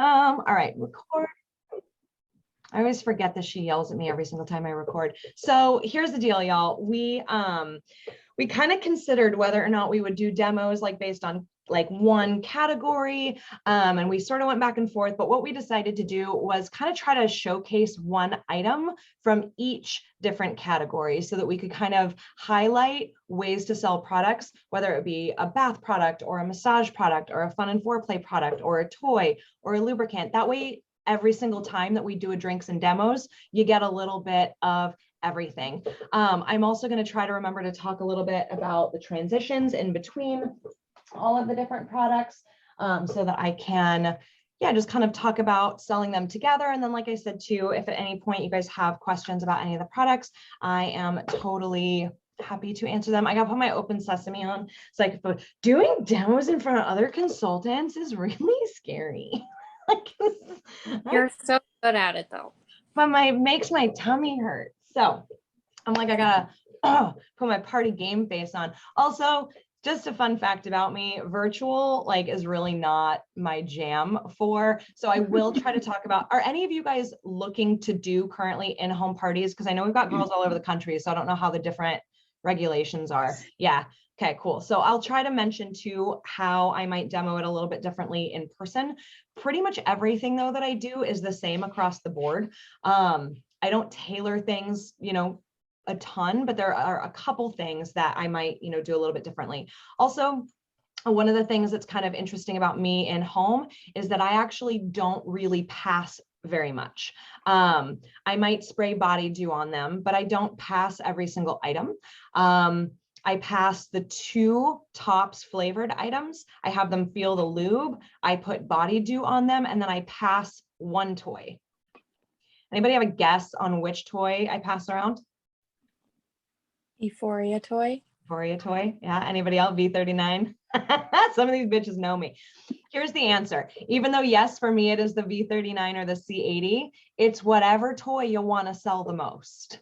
All right, record. I always forget that she yells at me every single time I record. So here's the deal, y'all. We kind of considered whether or not we would do demos like based on like one category, and we sort of went back and forth, but what we decided to do was kind of try to showcase one item from each different category so that we could kind of highlight ways to sell products, whether it be a bath product or a massage product or a fun and foreplay product or a toy or a lubricant. That way, every single time that we do a drinks and demos, you get a little bit of everything. I'm also going to try to remember to talk a little bit about the transitions in between all of the different products, so that I can, just kind of talk about selling them together. And then, like I said, too, if at any point you guys have questions about any of the products, I am totally happy to answer them. I got to put my open sesame on. So I could put, doing demos in front of other consultants is really scary. You're so good at it though. But makes my tummy hurt. So I'm like, I gotta put my party game face on. Also, just a fun fact about me, virtual is really not my jam so I will try to talk about, are any of you guys looking to do currently in-home parties? Because I know we've got girls all over the country, so I don't know how the different regulations are. Yeah. Okay, cool. So I'll try to mention too how I might demo it a little bit differently in person. Pretty much everything though that I do is the same across the board. I don't tailor things, a ton, but there are a couple things that I might, do a little bit differently. Also, one of the things that's kind of interesting about me in home is that I actually don't really pass very much. I might spray Body Dew on them, but I don't pass every single item. I pass the 2 tops flavored items. I have them feel the lube. I put Body Dew on them, and then I pass 1 toy. Anybody have a guess on which toy I pass around? Euphoria toy. Euphoria toy. Yeah. Anybody else? V39. Some of these bitches know me. Here's the answer. Even though, yes, for me, it is the V39 or the C80, it's whatever toy you want to sell the most.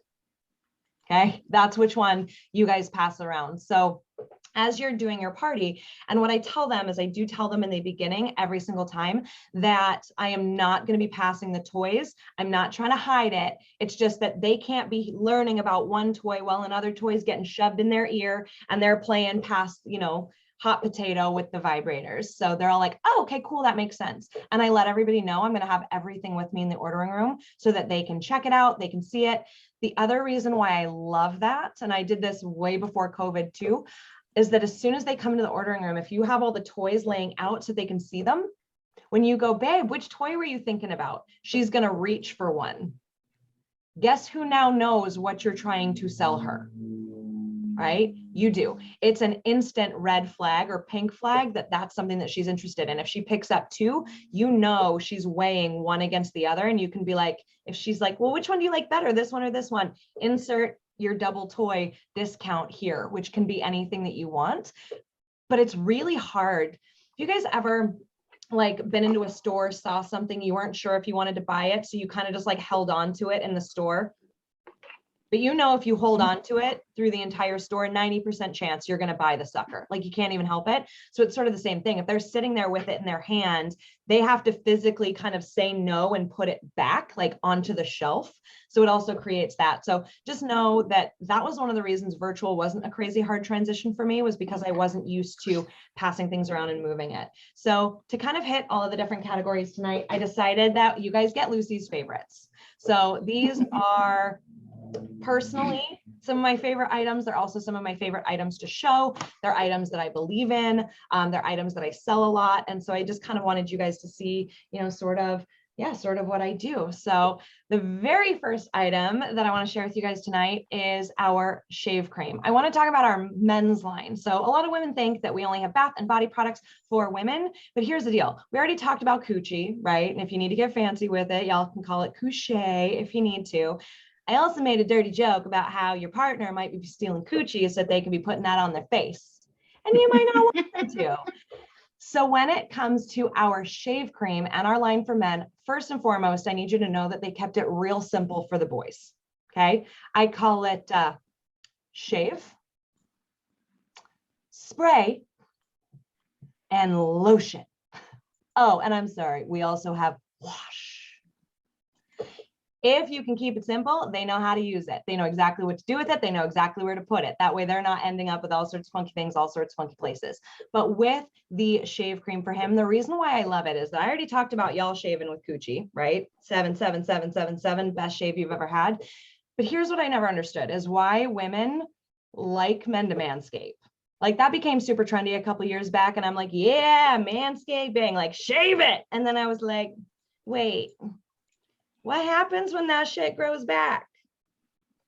Okay. That's which one you guys pass around. So as you're doing your party, and what I tell them is I do tell them in the beginning every single time that I am not going to be passing the toys. I'm not trying to hide it. It's just that they can't be learning about one toy while another toy is getting shoved in their ear and they're playing past, hot potato with the vibrators. So they're all like, oh, okay, cool. That makes sense. And I let everybody know I'm going to have everything with me in the ordering room so that they can check it out. They can see it. The other reason why I love that, and I did this way before COVID too, is that as soon as they come into the ordering room, if you have all the toys laying out so they can see them, when you go, babe, which toy were you thinking about? She's going to reach for one. Guess who now knows what you're trying to sell her? Right? You do. It's an instant red flag or pink flag that's something that she's interested in. If she picks up 2, she's weighing one against the other. And you can be like, if she's like, well, which one do you like better? This one or this one? Insert your double toy discount here, which can be anything that you want. But it's really hard. Have you guys ever been into a store, saw something, you weren't sure if you wanted to buy it, so you kind of just held on to it in the store? But if you hold on to it through the entire store, 90% chance you're going to buy the sucker. You can't even help it. So it's sort of the same thing. If they're sitting there with it in their hand, they have to physically kind of say no and put it back onto the shelf. So it also creates that. So just know that was one of the reasons virtual wasn't a crazy hard transition for me, was because I wasn't used to passing things around and moving it. So to kind of hit all of the different categories tonight, I decided that you guys get Lucy's favorites. So these are personally some of my favorite items. They're also some of my favorite items to show. They're items that I believe in. They're items that I sell a lot. And so I just kind of wanted you guys to see, sort of what I do. So the very first item that I want to share with you guys tonight is our shave cream. I want to talk about our men's line. So a lot of women think that we only have bath and body products for women, but here's the deal. We already talked about coochie, right? And if you need to get fancy with it, y'all can call it couche if you need to. I also made a dirty joke about how your partner might be stealing coochie so that they can be putting that on their face. And you might not want to. So when it comes to our shave cream and our line for men, first and foremost, I need you to know that they kept it real simple for the boys. Okay. I call it shave, spray, and lotion. Oh, and I'm sorry, we also have wash. If you can keep it simple, they know how to use it. They know exactly what to do with it. They know exactly where to put it. That way they're not ending up with all sorts of funky things, all sorts of funky places. But with the shave cream for him, the reason why I love it is that I already talked about y'all shaving with Coochie, right? 77777, best shave you've ever had. But here's what I never understood is why women like men to manscape. Like that became super trendy a couple years back. And I'm like, yeah, manscaping, like shave it. And then I was like, wait, what happens when that shit grows back?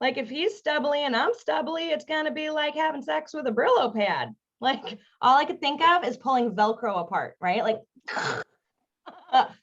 Like if he's stubbly and I'm stubbly, it's gonna be like having sex with a Brillo pad. Like all I could think of is pulling Velcro apart, right? Like,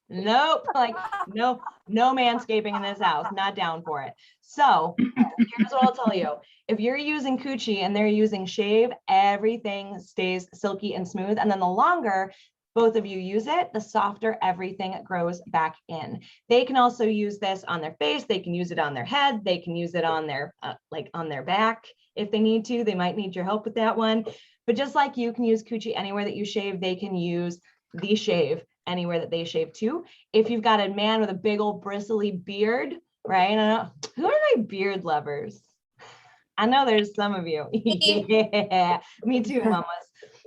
nope, like no manscaping in this house, not down for it. So here's what I'll tell you. If you're using Coochie and they're using shave, everything stays silky and smooth. And then the longer both of you use it, the softer everything grows back in. They can also use this on their face. They can use it on their head. They can use it on their like on their back if they need to. They might need your help with that one. But just like you can use Coochie anywhere that you shave, they can use the shave anywhere that they shave too. If you've got a man with a big old bristly beard, right? I don't know, who are my beard lovers? I know there's some of you. Yeah, me too, mamas.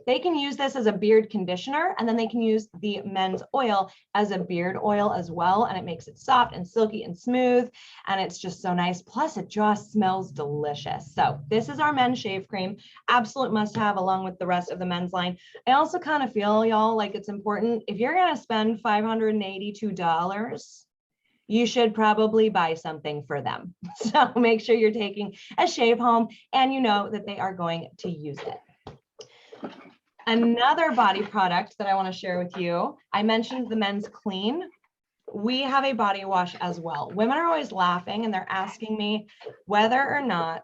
They can use this as a beard conditioner, and then they can use the men's oil as a beard oil as well. And it makes it soft and silky and smooth. And it's just so nice. Plus it just smells delicious. So this is our men's shave cream, absolute must have along with the rest of the men's line. I also kind of feel y'all like it's important. If you're going to spend $582, you should probably buy something for them. So make sure you're taking a shave home and you know that they are going to use it. Another body product that I want to share with you, I mentioned the men's clean. We have a body wash as well. Women are always laughing and they're asking me whether or not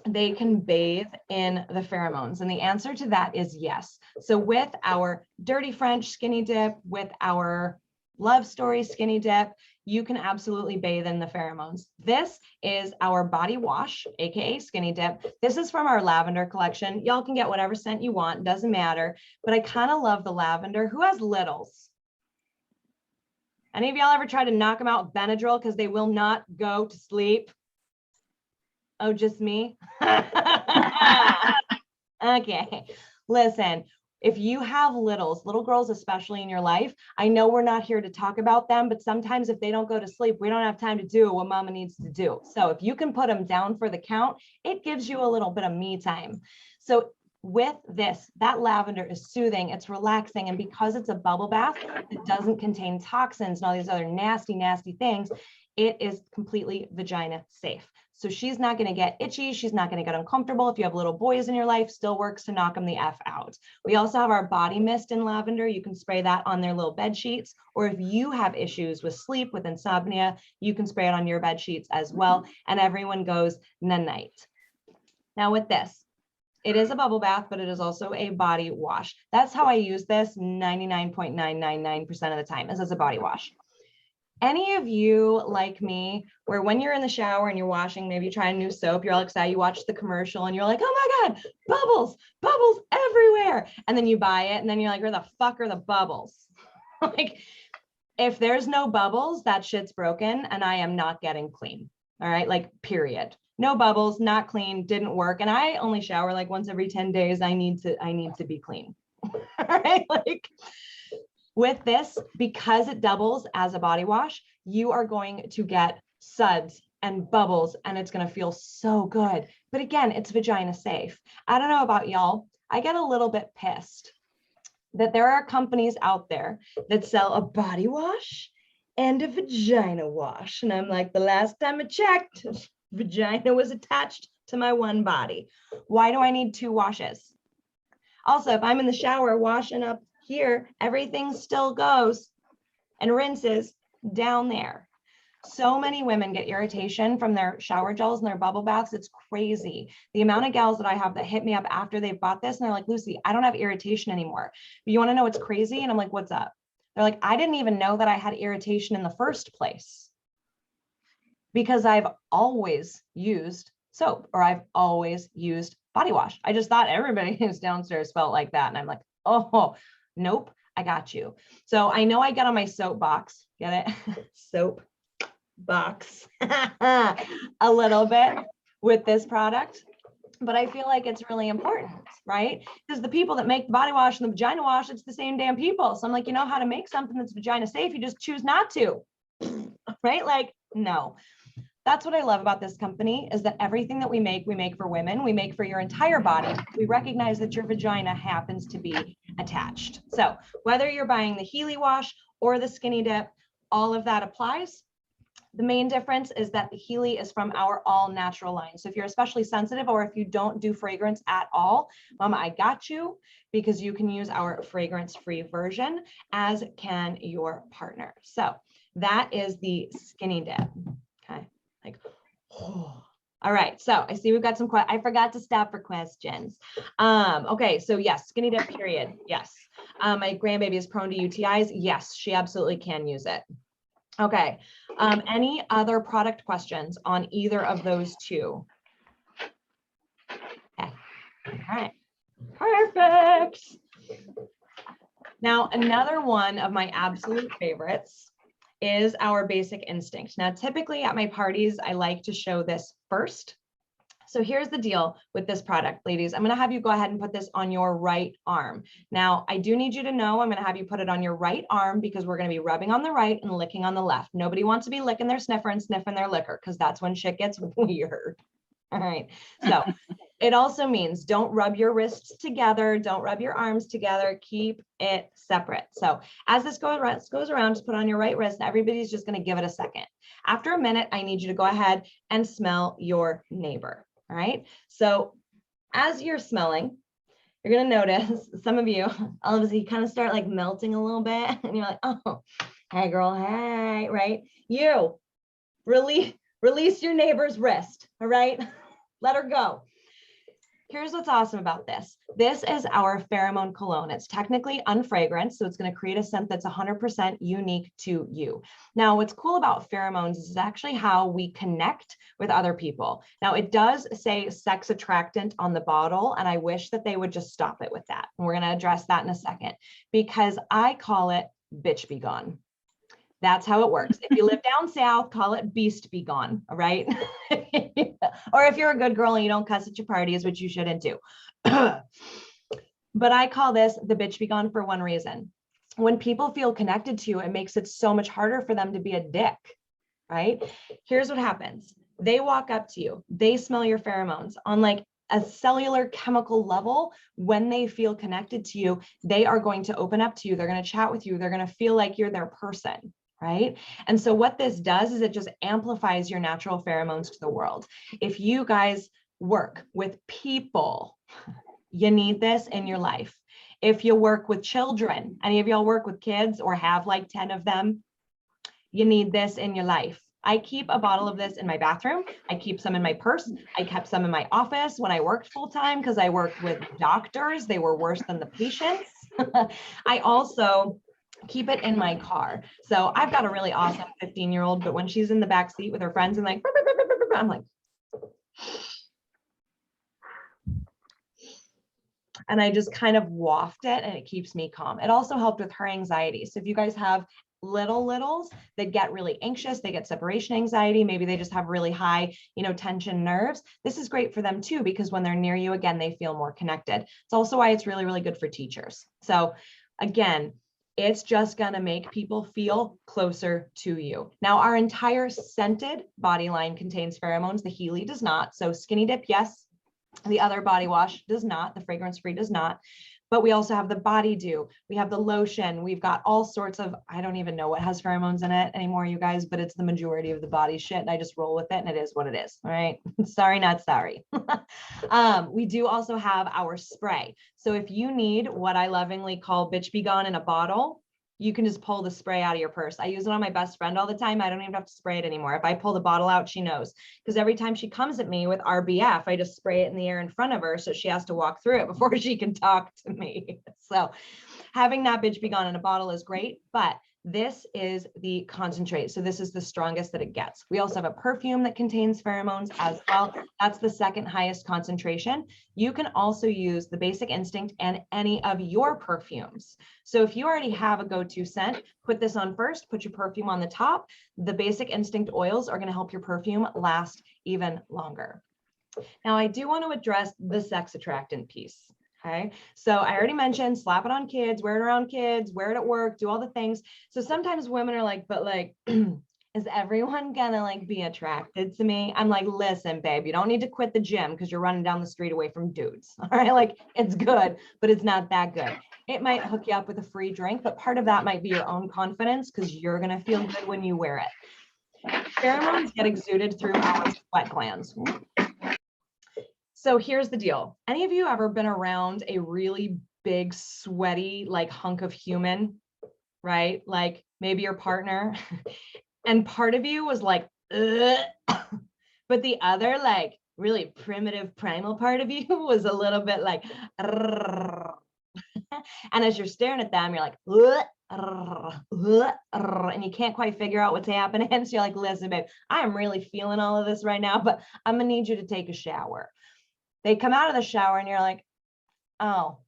they can bathe in the pheromones. And the answer to that is yes. So with our Dirty French Skinny Dip, with our Love Story Skinny Dip, you can absolutely bathe in the pheromones. This is our body wash, AKA Skinny Dip. This is from our lavender collection. Y'all can get whatever scent you want, doesn't matter. But I kind of love the lavender. Who has littles? Any of y'all ever try to knock them out with Benadryl because they will not go to sleep? Oh, just me? Okay, listen. If you have little girls, especially in your life, I know we're not here to talk about them, but sometimes if they don't go to sleep, we don't have time to do what mama needs to do. So if you can put them down for the count, it gives you a little bit of me time. So with this, that lavender is soothing, it's relaxing, and because it's a bubble bath, it doesn't contain toxins and all these other nasty, nasty things, it is completely vagina safe. So she's not going to get itchy. She's not going to get uncomfortable. If you have little boys in your life, still works to knock them the F out. We also have our body mist in lavender. You can spray that on their little bed sheets. Or if you have issues with sleep, with insomnia, you can spray it on your bed sheets as well. And everyone goes night. Now with this, it is a bubble bath, but it is also a body wash. That's how I use this 99.999% of the time is as a body wash. Any of you like me, where when you're in the shower and you're washing, maybe you try a new soap, you're all excited, you watch the commercial and you're like, oh my God, bubbles everywhere. And then you buy it and then you're like, where the fuck are the bubbles? Like, if there's no bubbles, that shit's broken and I am not getting clean. All right, like period. No bubbles, not clean, didn't work. And I only shower like once every 10 days. I need to be clean. All right, like, with this, because it doubles as a body wash, you are going to get suds and bubbles and it's going to feel so good. But again, it's vagina safe. I don't know about y'all. I get a little bit pissed that there are companies out there that sell a body wash and a vagina wash. And I'm like, the last time I checked, vagina was attached to my one body. Why do I need two washes? Also, if I'm in the shower washing up here, everything still goes and rinses down there. So many women get irritation from their shower gels and their bubble baths. It's crazy. The amount of gals that I have that hit me up after they've bought this and they're like, Lucy, I don't have irritation anymore. But you want to know what's crazy? And I'm like, what's up? They're like, I didn't even know that I had irritation in the first place because I've always used soap or I've always used body wash. I just thought everybody who's downstairs felt like that. And I'm like, oh, nope. I got you. So I know I get on my soapbox, get it? Soap box a little bit with this product, but I feel like it's really important, right? Because the people that make the body wash and the vagina wash, it's the same damn people. So I'm like, you know how to make something that's vagina safe, you just choose not to, right? Like, no. That's what I love about this company is that everything that we make for women, we make for your entire body. We recognize that your vagina happens to be attached. So whether you're buying the Healy wash or the Skinny Dip, all of that applies. The main difference is that the Healy is from our all natural line. So if you're especially sensitive or if you don't do fragrance at all, Mama, I got you, because you can use our fragrance-free version, as can your partner. So that is the Skinny Dip. Okay. Like, oh. All right, so I see we've got some questions. I forgot to stop for questions. Okay, so yes, Skinny Dip, period. Yes. My grandbaby is prone to UTIs. Yes, she absolutely can use it. Okay, any other product questions on either of those two? Okay, all right, perfect. Now, another one of my absolute favorites is our Basic Instinct. Now, typically at my parties, I like to show this first. So here's the deal with this product, ladies. I'm going to have you go ahead and put this on your right arm. Now, I do need you to know I'm going to have you put it on your right arm because we're going to be rubbing on the right and licking on the left. Nobody wants to be licking their sniffer and sniffing their liquor because that's when shit gets weird. All right. So it also means don't rub your wrists together. Don't rub your arms together. Keep it separate. So as this goes around, just put on your right wrist. Everybody's just going to give it a second. After a minute, I need you to go ahead and smell your neighbor. All right. So as you're smelling, you're going to notice some of you, all of a sudden you kind of start like melting a little bit and you're like, oh, hey girl, hey, right? You release your neighbor's wrist. All right. Let her go. Here's what's awesome about this. This is our pheromone cologne. It's technically unfragranced, so it's going to create a scent that's 100% unique to you. Now, what's cool about pheromones is actually how we connect with other people. Now, it does say sex attractant on the bottle, and I wish that they would just stop it with that. And we're going to address that in a second, because I call it bitch be gone. That's how it works. If you live down south, call it beast be gone, all right? Or if you're a good girl and you don't cuss at your parties, which you shouldn't do. But I call this the bitch be gone for one reason. When people feel connected to you, it makes it so much harder for them to be a dick, right? Here's what happens. They walk up to you. They smell your pheromones on like a cellular chemical level. When they feel connected to you, they are going to open up to you. They're going to chat with you. They're going to feel like you're their person. Right? And so what this does is it just amplifies your natural pheromones to the world. If you guys work with people, you need this in your life. If you work with children, any of y'all work with kids or have like 10 of them, you need this in your life. I keep a bottle of this in my bathroom. I keep some in my purse. I kept some in my office when I worked full time because I worked with doctors. They were worse than the patients. I also keep it in my car. So I've got a really awesome 15-year-old, but when she's in the back seat with her friends and like, I'm like, and I just kind of waft it and it keeps me calm. It also helped with her anxiety. So if you guys have littles that get really anxious, they get separation anxiety, maybe they just have really high, tension nerves, this is great for them too, because when they're near you, again, they feel more connected. It's also why it's really, really good for teachers. So again, it's just going to make people feel closer to you. Now, our entire scented body line contains pheromones. The Healy does not. So Skinny Dip, yes. The other body wash does not. The fragrance-free does not. But we also have the Body Dew. We have the lotion. We've got all sorts of, I don't even know what has pheromones in it anymore, you guys, but it's the majority of the body shit. And I just roll with it and it is what it is. All right. Sorry, not sorry. We do also have our spray. So if you need what I lovingly call bitch be gone in a bottle, you can just pull the spray out of your purse. I use it on my best friend all the time. I don't even have to spray it anymore. If I pull the bottle out, she knows. Because every time she comes at me with RBF, I just spray it in the air in front of her. So she has to walk through it before she can talk to me. So having that bitch be gone in a bottle is great. But This is the concentrate. So this is the strongest that it gets. We also have a perfume that contains pheromones as well. That's the second highest concentration. You can also use the Basic Instinct and any of your perfumes. So if you already have a go-to scent, put this on first, put your perfume on the top. The Basic Instinct oils are going to help your perfume last even longer. Now, I do want to address the sex attractant piece. Okay, so I already mentioned slap it on kids, wear it around kids, wear it at work, do all the things. So sometimes women are like, but like, is everyone gonna like be attracted to me? I'm like, listen, babe, you don't need to quit the gym because you're running down the street away from dudes. All right, like it's good, but it's not that good. It might hook you up with a free drink, but part of that might be your own confidence because you're gonna feel good when you wear it. Pheromones get exuded through our sweat glands. So here's the deal. Any of you ever been around a really big, sweaty, like hunk of human, right? Like maybe your partner, and part of you was like, ugh, but the other like really primitive primal part of you was a little bit like, and as you're staring at them, you're like, and you can't quite figure out what's happening. So you're like, listen, babe, I am really feeling all of this right now, but I'm gonna need you to take a shower. They come out of the shower and you're like, oh,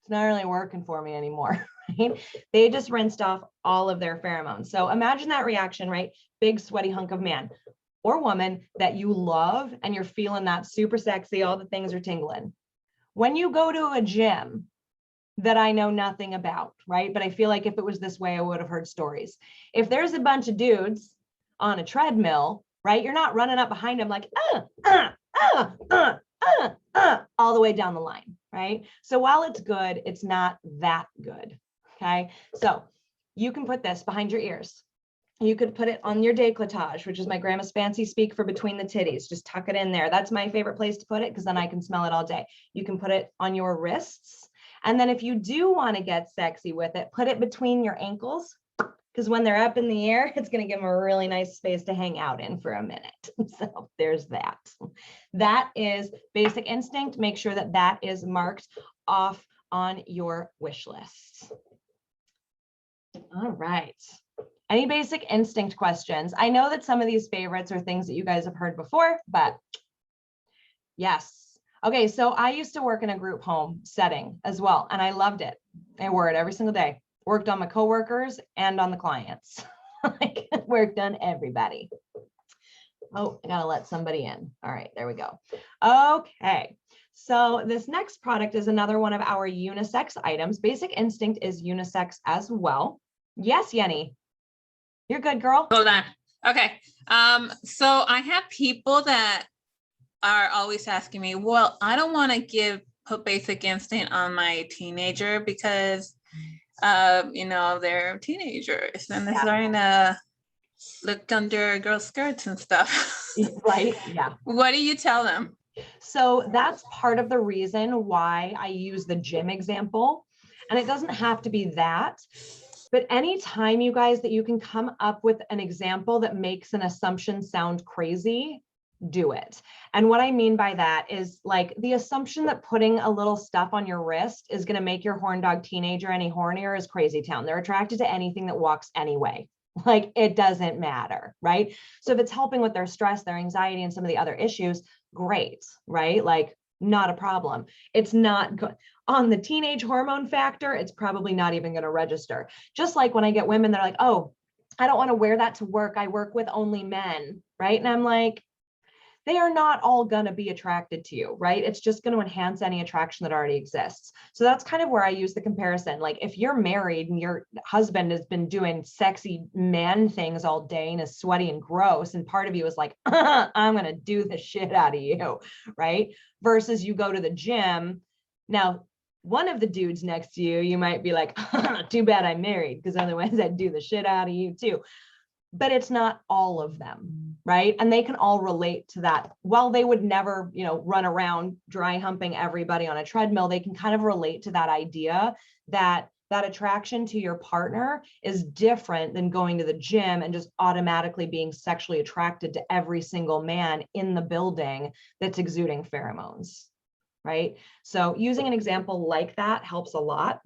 it's not really working for me anymore, right? They just rinsed off all of their pheromones. So imagine that reaction, right? Big sweaty hunk of man or woman that you love and you're feeling that super sexy, all the things are tingling. When you go to a gym that I know nothing about, right? But I feel like if it was this way, I would have heard stories. If there's a bunch of dudes on a treadmill, right? You're not running up behind them like, all the way down the line, right? So while it's good, it's not that good, okay? So you can put this behind your ears. You could put it on your décolletage, which is my grandma's fancy speak for between the titties. Just tuck it in there. That's my favorite place to put it because then I can smell it all day. You can put it on your wrists. And then if you do want to get sexy with it, put it between your ankles, because when they're up in the air, it's going to give them a really nice space to hang out in for a minute. So there's that. That is Basic Instinct. Make sure that that is marked off on your wish list. All right. Any Basic Instinct questions? I know that some of these favorites are things that you guys have heard before, but yes. Okay, so I used to work in a group home setting as well, and I loved it. I wore it every single day. Worked on my coworkers and on the clients. Like worked on everybody. Oh, I gotta let somebody in. All right, there we go. Okay, so this next product is another one of our unisex items. Basic Instinct is unisex as well. Yes, Yenny, you're good, girl. Hold on. Okay. So I have people that are always asking me, well, I don't want to put Basic Instinct on my teenager because they're teenagers and they're starting to look under girls' skirts and stuff. Right? Yeah. What do you tell them? So that's part of the reason why I use the gym example. And it doesn't have to be that, but anytime you guys that you can come up with an example that makes an assumption sound crazy, do it. And what I mean by that is like the assumption that putting a little stuff on your wrist is going to make your horn dog teenager any hornier is crazy town. They're attracted to anything that walks anyway. Like it doesn't matter, right? So if it's helping with their stress, their anxiety, and some of the other issues, great, right? Like not a problem. It's not good. On the teenage hormone factor, it's probably not even going to register. Just like when I get women, they're like, oh, I don't want to wear that to work. I work with only men, right? And I'm like, they are not all going to be attracted to you, right? It's just going to enhance any attraction that already exists. So that's kind of where I use the comparison. Like if you're married and your husband has been doing sexy man things all day and is sweaty and gross, and part of you is like, I'm going to do the shit out of you, right? Versus you go to the gym. Now, one of the dudes next to you, you might be like, too bad I'm married, because otherwise I'd do the shit out of you too. But it's not all of them, right? And they can all relate to that. While they would never, run around dry humping everybody on a treadmill, they can kind of relate to that idea that that attraction to your partner is different than going to the gym and just automatically being sexually attracted to every single man in the building that's exuding pheromones, right? So using an example like that helps a lot.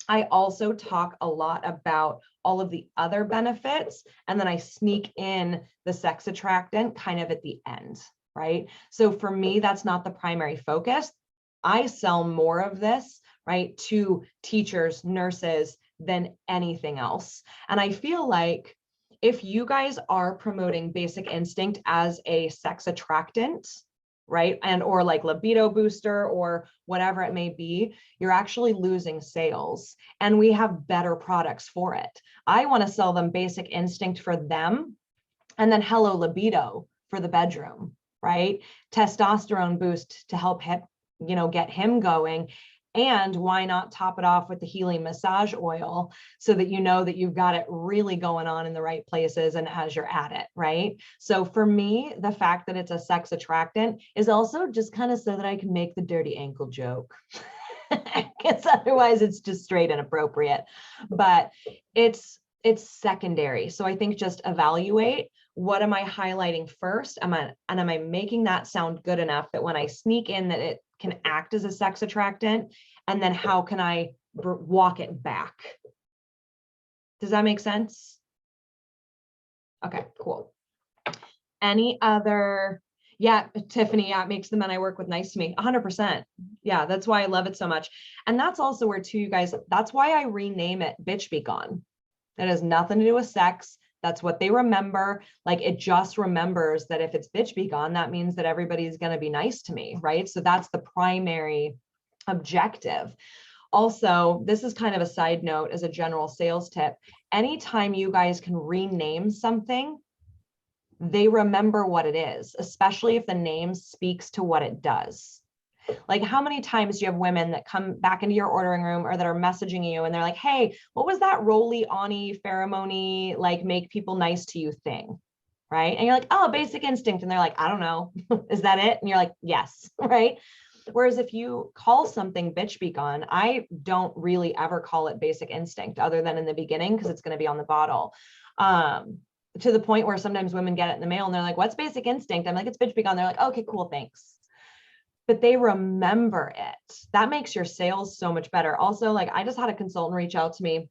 I also talk a lot about all of the other benefits, and then I sneak in the sex attractant kind of at the end, right? So for me, that's not the primary focus. I sell more of this, right, to teachers, nurses than anything else. And I feel like if you guys are promoting Basic Instinct as a sex attractant, right, and or like libido booster or whatever it may be, you're actually losing sales, and we have better products for it. I want to sell them Basic Instinct for them, and then Hello Libido for the bedroom, right? Testosterone boost to help him, get him going. And why not top it off with the healing massage oil so that you know that you've got it really going on in the right places and as you're at it, right? So for me, the fact that it's a sex attractant is also just kind of so that I can make the dirty ankle joke. Because otherwise it's just straight inappropriate. But it's secondary. So I think just evaluate, what am I highlighting first? Am I making that sound good enough that when I sneak in that it can act as a sex attractant? And then how can I walk it back? Does that make sense? Okay, cool. Any other? Yeah, Tiffany, yeah, it makes the men I work with nice to me. 100%. Yeah, that's why I love it so much. And that's also where, too, you guys, that's why I rename it Bitch Be Gone. It has nothing to do with sex. That's what they remember. Like, it just remembers that if it's Bitch Be Gone, that means that everybody's going to be nice to me, right? So that's the primary objective. Also, this is kind of a side note as a general sales tip. Anytime you guys can rename something, they remember what it is, especially if the name speaks to what it does. Like, how many times do you have women that come back into your ordering room or that are messaging you and they're like, hey, what was that roly-oni pheromone, like make people nice to you thing? Right? And you're like, oh, Basic Instinct. And they're like, I don't know. Is that it? And you're like, yes. Right? Whereas if you call something Bitch Be Gone, I don't really ever call it Basic Instinct other than in the beginning, because it's going to be on the bottle. To the point where sometimes women get it in the mail and they're like, what's Basic Instinct? I'm like, it's Bitch Be Gone. They're like, okay, cool, thanks. But they remember it. That makes your sales so much better. Also, like, I just had a consultant reach out to me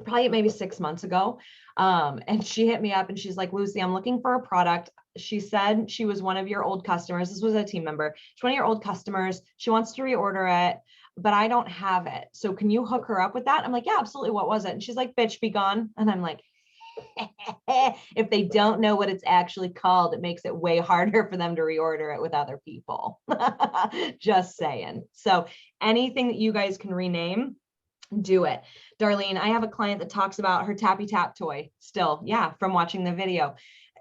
probably maybe 6 months ago. And she hit me up and she's like, Lucy, I'm looking for a product. She said she was one of your old customers. This was a team member. She's one of your old customers. She wants to reorder it, but I don't have it. So can you hook her up with that? I'm like, yeah, absolutely. What was it? And she's like, Bitch Be Gone. And I'm like, if they don't know what it's actually called, it makes it way harder for them to reorder it with other people. Just saying. So anything that you guys can rename, do it. Darlene, I have a client that talks about her Tappy Tap toy still. Yeah, from watching the video.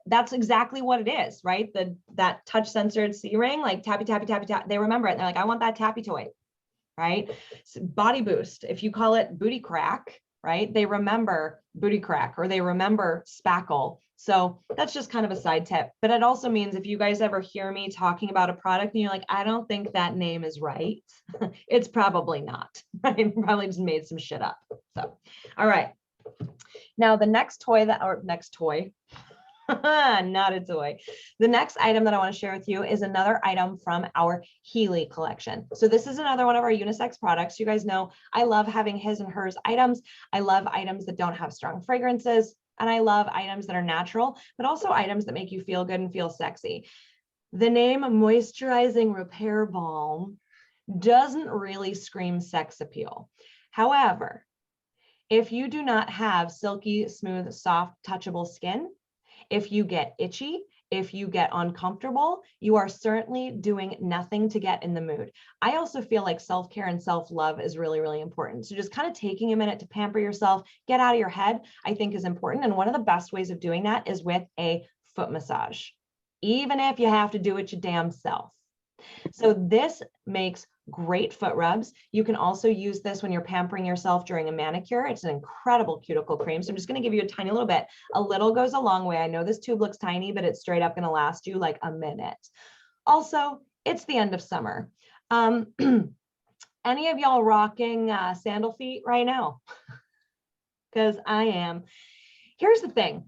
That's exactly what it is, right? That touch censored C-ring, like tappy, tappy, tappy, tap. They remember it. And they're like, I want that tappy toy, right? So body boost. If you call it booty crack, right? They remember booty crack or they remember spackle. So that's just kind of a side tip. But it also means if you guys ever hear me talking about a product and you're like, I don't think that name is right, it's probably not, right? Probably just made some shit up. So, all right. Now the next toy not a toy. The next item that I want to share with you is another item from our Healy collection. So this is another one of our unisex products. You guys know I love having his and hers items. I love items that don't have strong fragrances, and I love items that are natural, but also items that make you feel good and feel sexy. The name Moisturizing Repair Balm doesn't really scream sex appeal. However, if you do not have silky, smooth, soft, touchable skin, if you get itchy, if you get uncomfortable, you are certainly doing nothing to get in the mood. I also feel like self-care and self-love is really, really important. So just kind of taking a minute to pamper yourself, get out of your head, I think is important. And one of the best ways of doing that is with a foot massage, even if you have to do it your damn self. So this makes great foot rubs. You can also use this when you're pampering yourself during a manicure. It's an incredible cuticle cream. So I'm just going to give you a tiny little bit. A little goes a long way. I know this tube looks tiny, but it's straight up going to last you like a minute. Also, it's the end of summer. Any of y'all rocking sandal feet right now? Because I am. Here's the thing.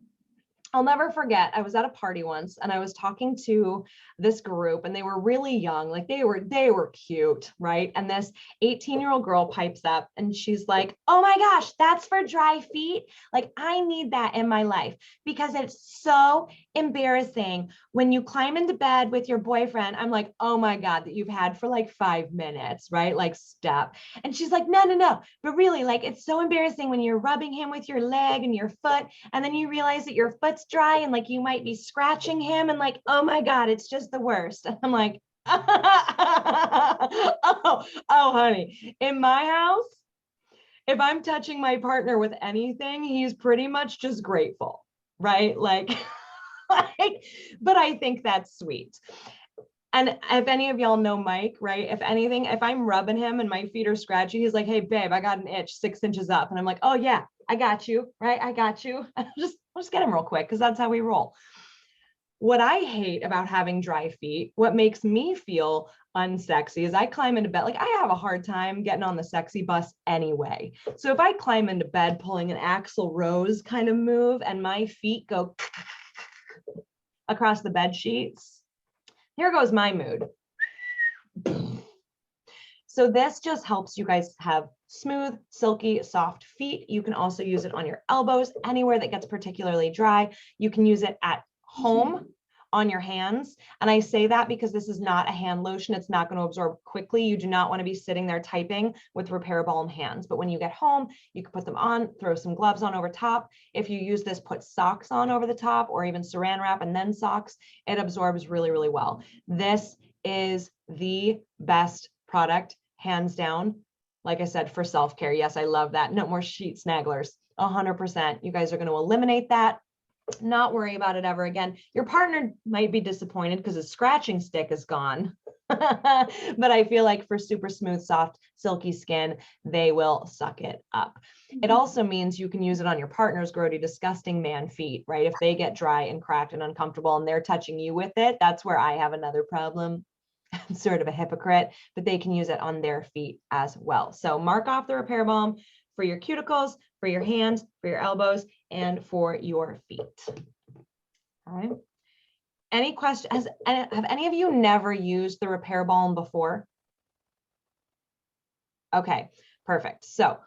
I'll never forget, I was at a party once and I was talking to this group and they were really young, like they were cute, right? And this 18-year-old girl pipes up and she's like, "Oh my gosh, that's for dry feet. Like I need that in my life because it's so embarrassing when you climb into bed with your boyfriend." I'm like, "Oh my God, that you've had for like 5 minutes, right? Like step." And she's like, "No, no, no. But really, like it's so embarrassing when you're rubbing him with your leg and your foot and then you realize that your foot's dry and like you might be scratching him and like, oh my God, it's just the worst." And I'm like, oh, honey, in my house, if I'm touching my partner with anything, he's pretty much just grateful, right? Like, like, but I think that's sweet. And if any of y'all know Mike, right? If anything, if I'm rubbing him and my feet are scratchy, he's like, "Hey, babe, I got an itch 6 inches up." And I'm like, "Oh, yeah, I got you, right? I got you." I'll just get him real quick because that's how we roll. What I hate about having dry feet, what makes me feel unsexy is I climb into bed. Like I have a hard time getting on the sexy bus anyway. So if I climb into bed pulling an Axl Rose kind of move and my feet go across the bed sheets, here goes my mood. So this just helps you guys have smooth, silky, soft feet. You can also use it on your elbows, anywhere that gets particularly dry. You can use it at home on your hands. And I say that because this is not a hand lotion. It's not going to absorb quickly. You do not want to be sitting there typing with Repair Balm hands. But when you get home, you can put them on, throw some gloves on over top. If you use this, put socks on over the top or even saran wrap and then socks. It absorbs really, really well. This is the best product, hands down. Like I said, for self-care. Yes, I love that. No more sheet snagglers. 100%. You guys are going to eliminate that. Not worry about it ever again. Your partner might be disappointed because his scratching stick is gone. But I feel like for super smooth, soft, silky skin, they will suck it up. It also means you can use it on your partner's grody, disgusting man feet, right? If they get dry and cracked and uncomfortable and they're touching you with it, that's where I have another problem. I'm sort of a hypocrite, but they can use it on their feet as well. So mark off the Repair Balm for your cuticles, for your hands, for your elbows, and for your feet. All right. Any questions? Have any of you never used the Repair Balm before? Okay, perfect. So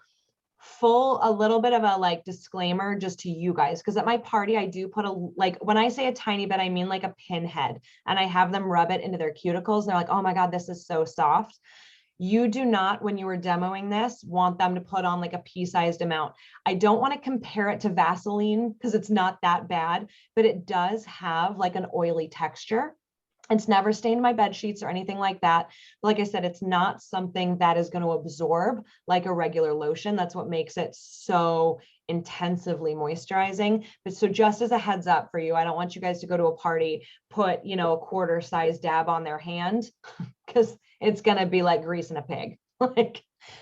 a little bit of a like disclaimer just to you guys, because at my party I do put when I say a tiny bit, I mean like a pinhead, and I have them rub it into their cuticles. And they're like, "Oh my God, this is so soft." You do not, when you were demoing this, want them to put on like a pea-sized amount. I don't want to compare it to Vaseline because it's not that bad, but it does have like an oily texture. It's never stained my bed sheets or anything like that. Like I said, it's not something that is going to absorb like a regular lotion. That's what makes it so intensively moisturizing. But so just as a heads up for you, I don't want you guys to go to a party, put, a quarter size dab on their hand because it's going to be like greasing a pig.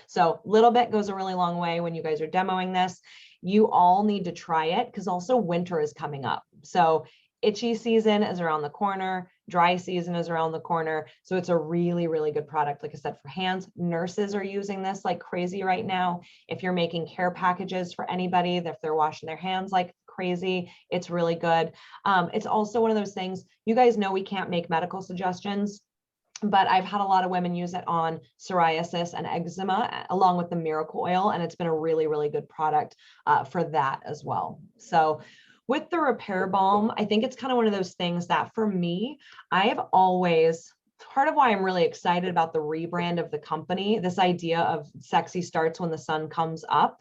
So little bit goes a really long way when you guys are demoing this. You all need to try it because also winter is coming up. So itchy season is around the corner. Dry season is around the corner. So it's a really, really good product. Like I said, for hands, nurses are using this like crazy right now. If you're making care packages for anybody, if they're washing their hands like crazy, it's really good. It's also one of those things, you guys know we can't make medical suggestions, but I've had a lot of women use it on psoriasis and eczema along with the Miracle Oil. And it's been a really, really good product for that as well. So with the Repair Balm, I think it's kind of one of those things that for me, I have always, part of why I'm really excited about the rebrand of the company, this idea of sexy starts when the sun comes up.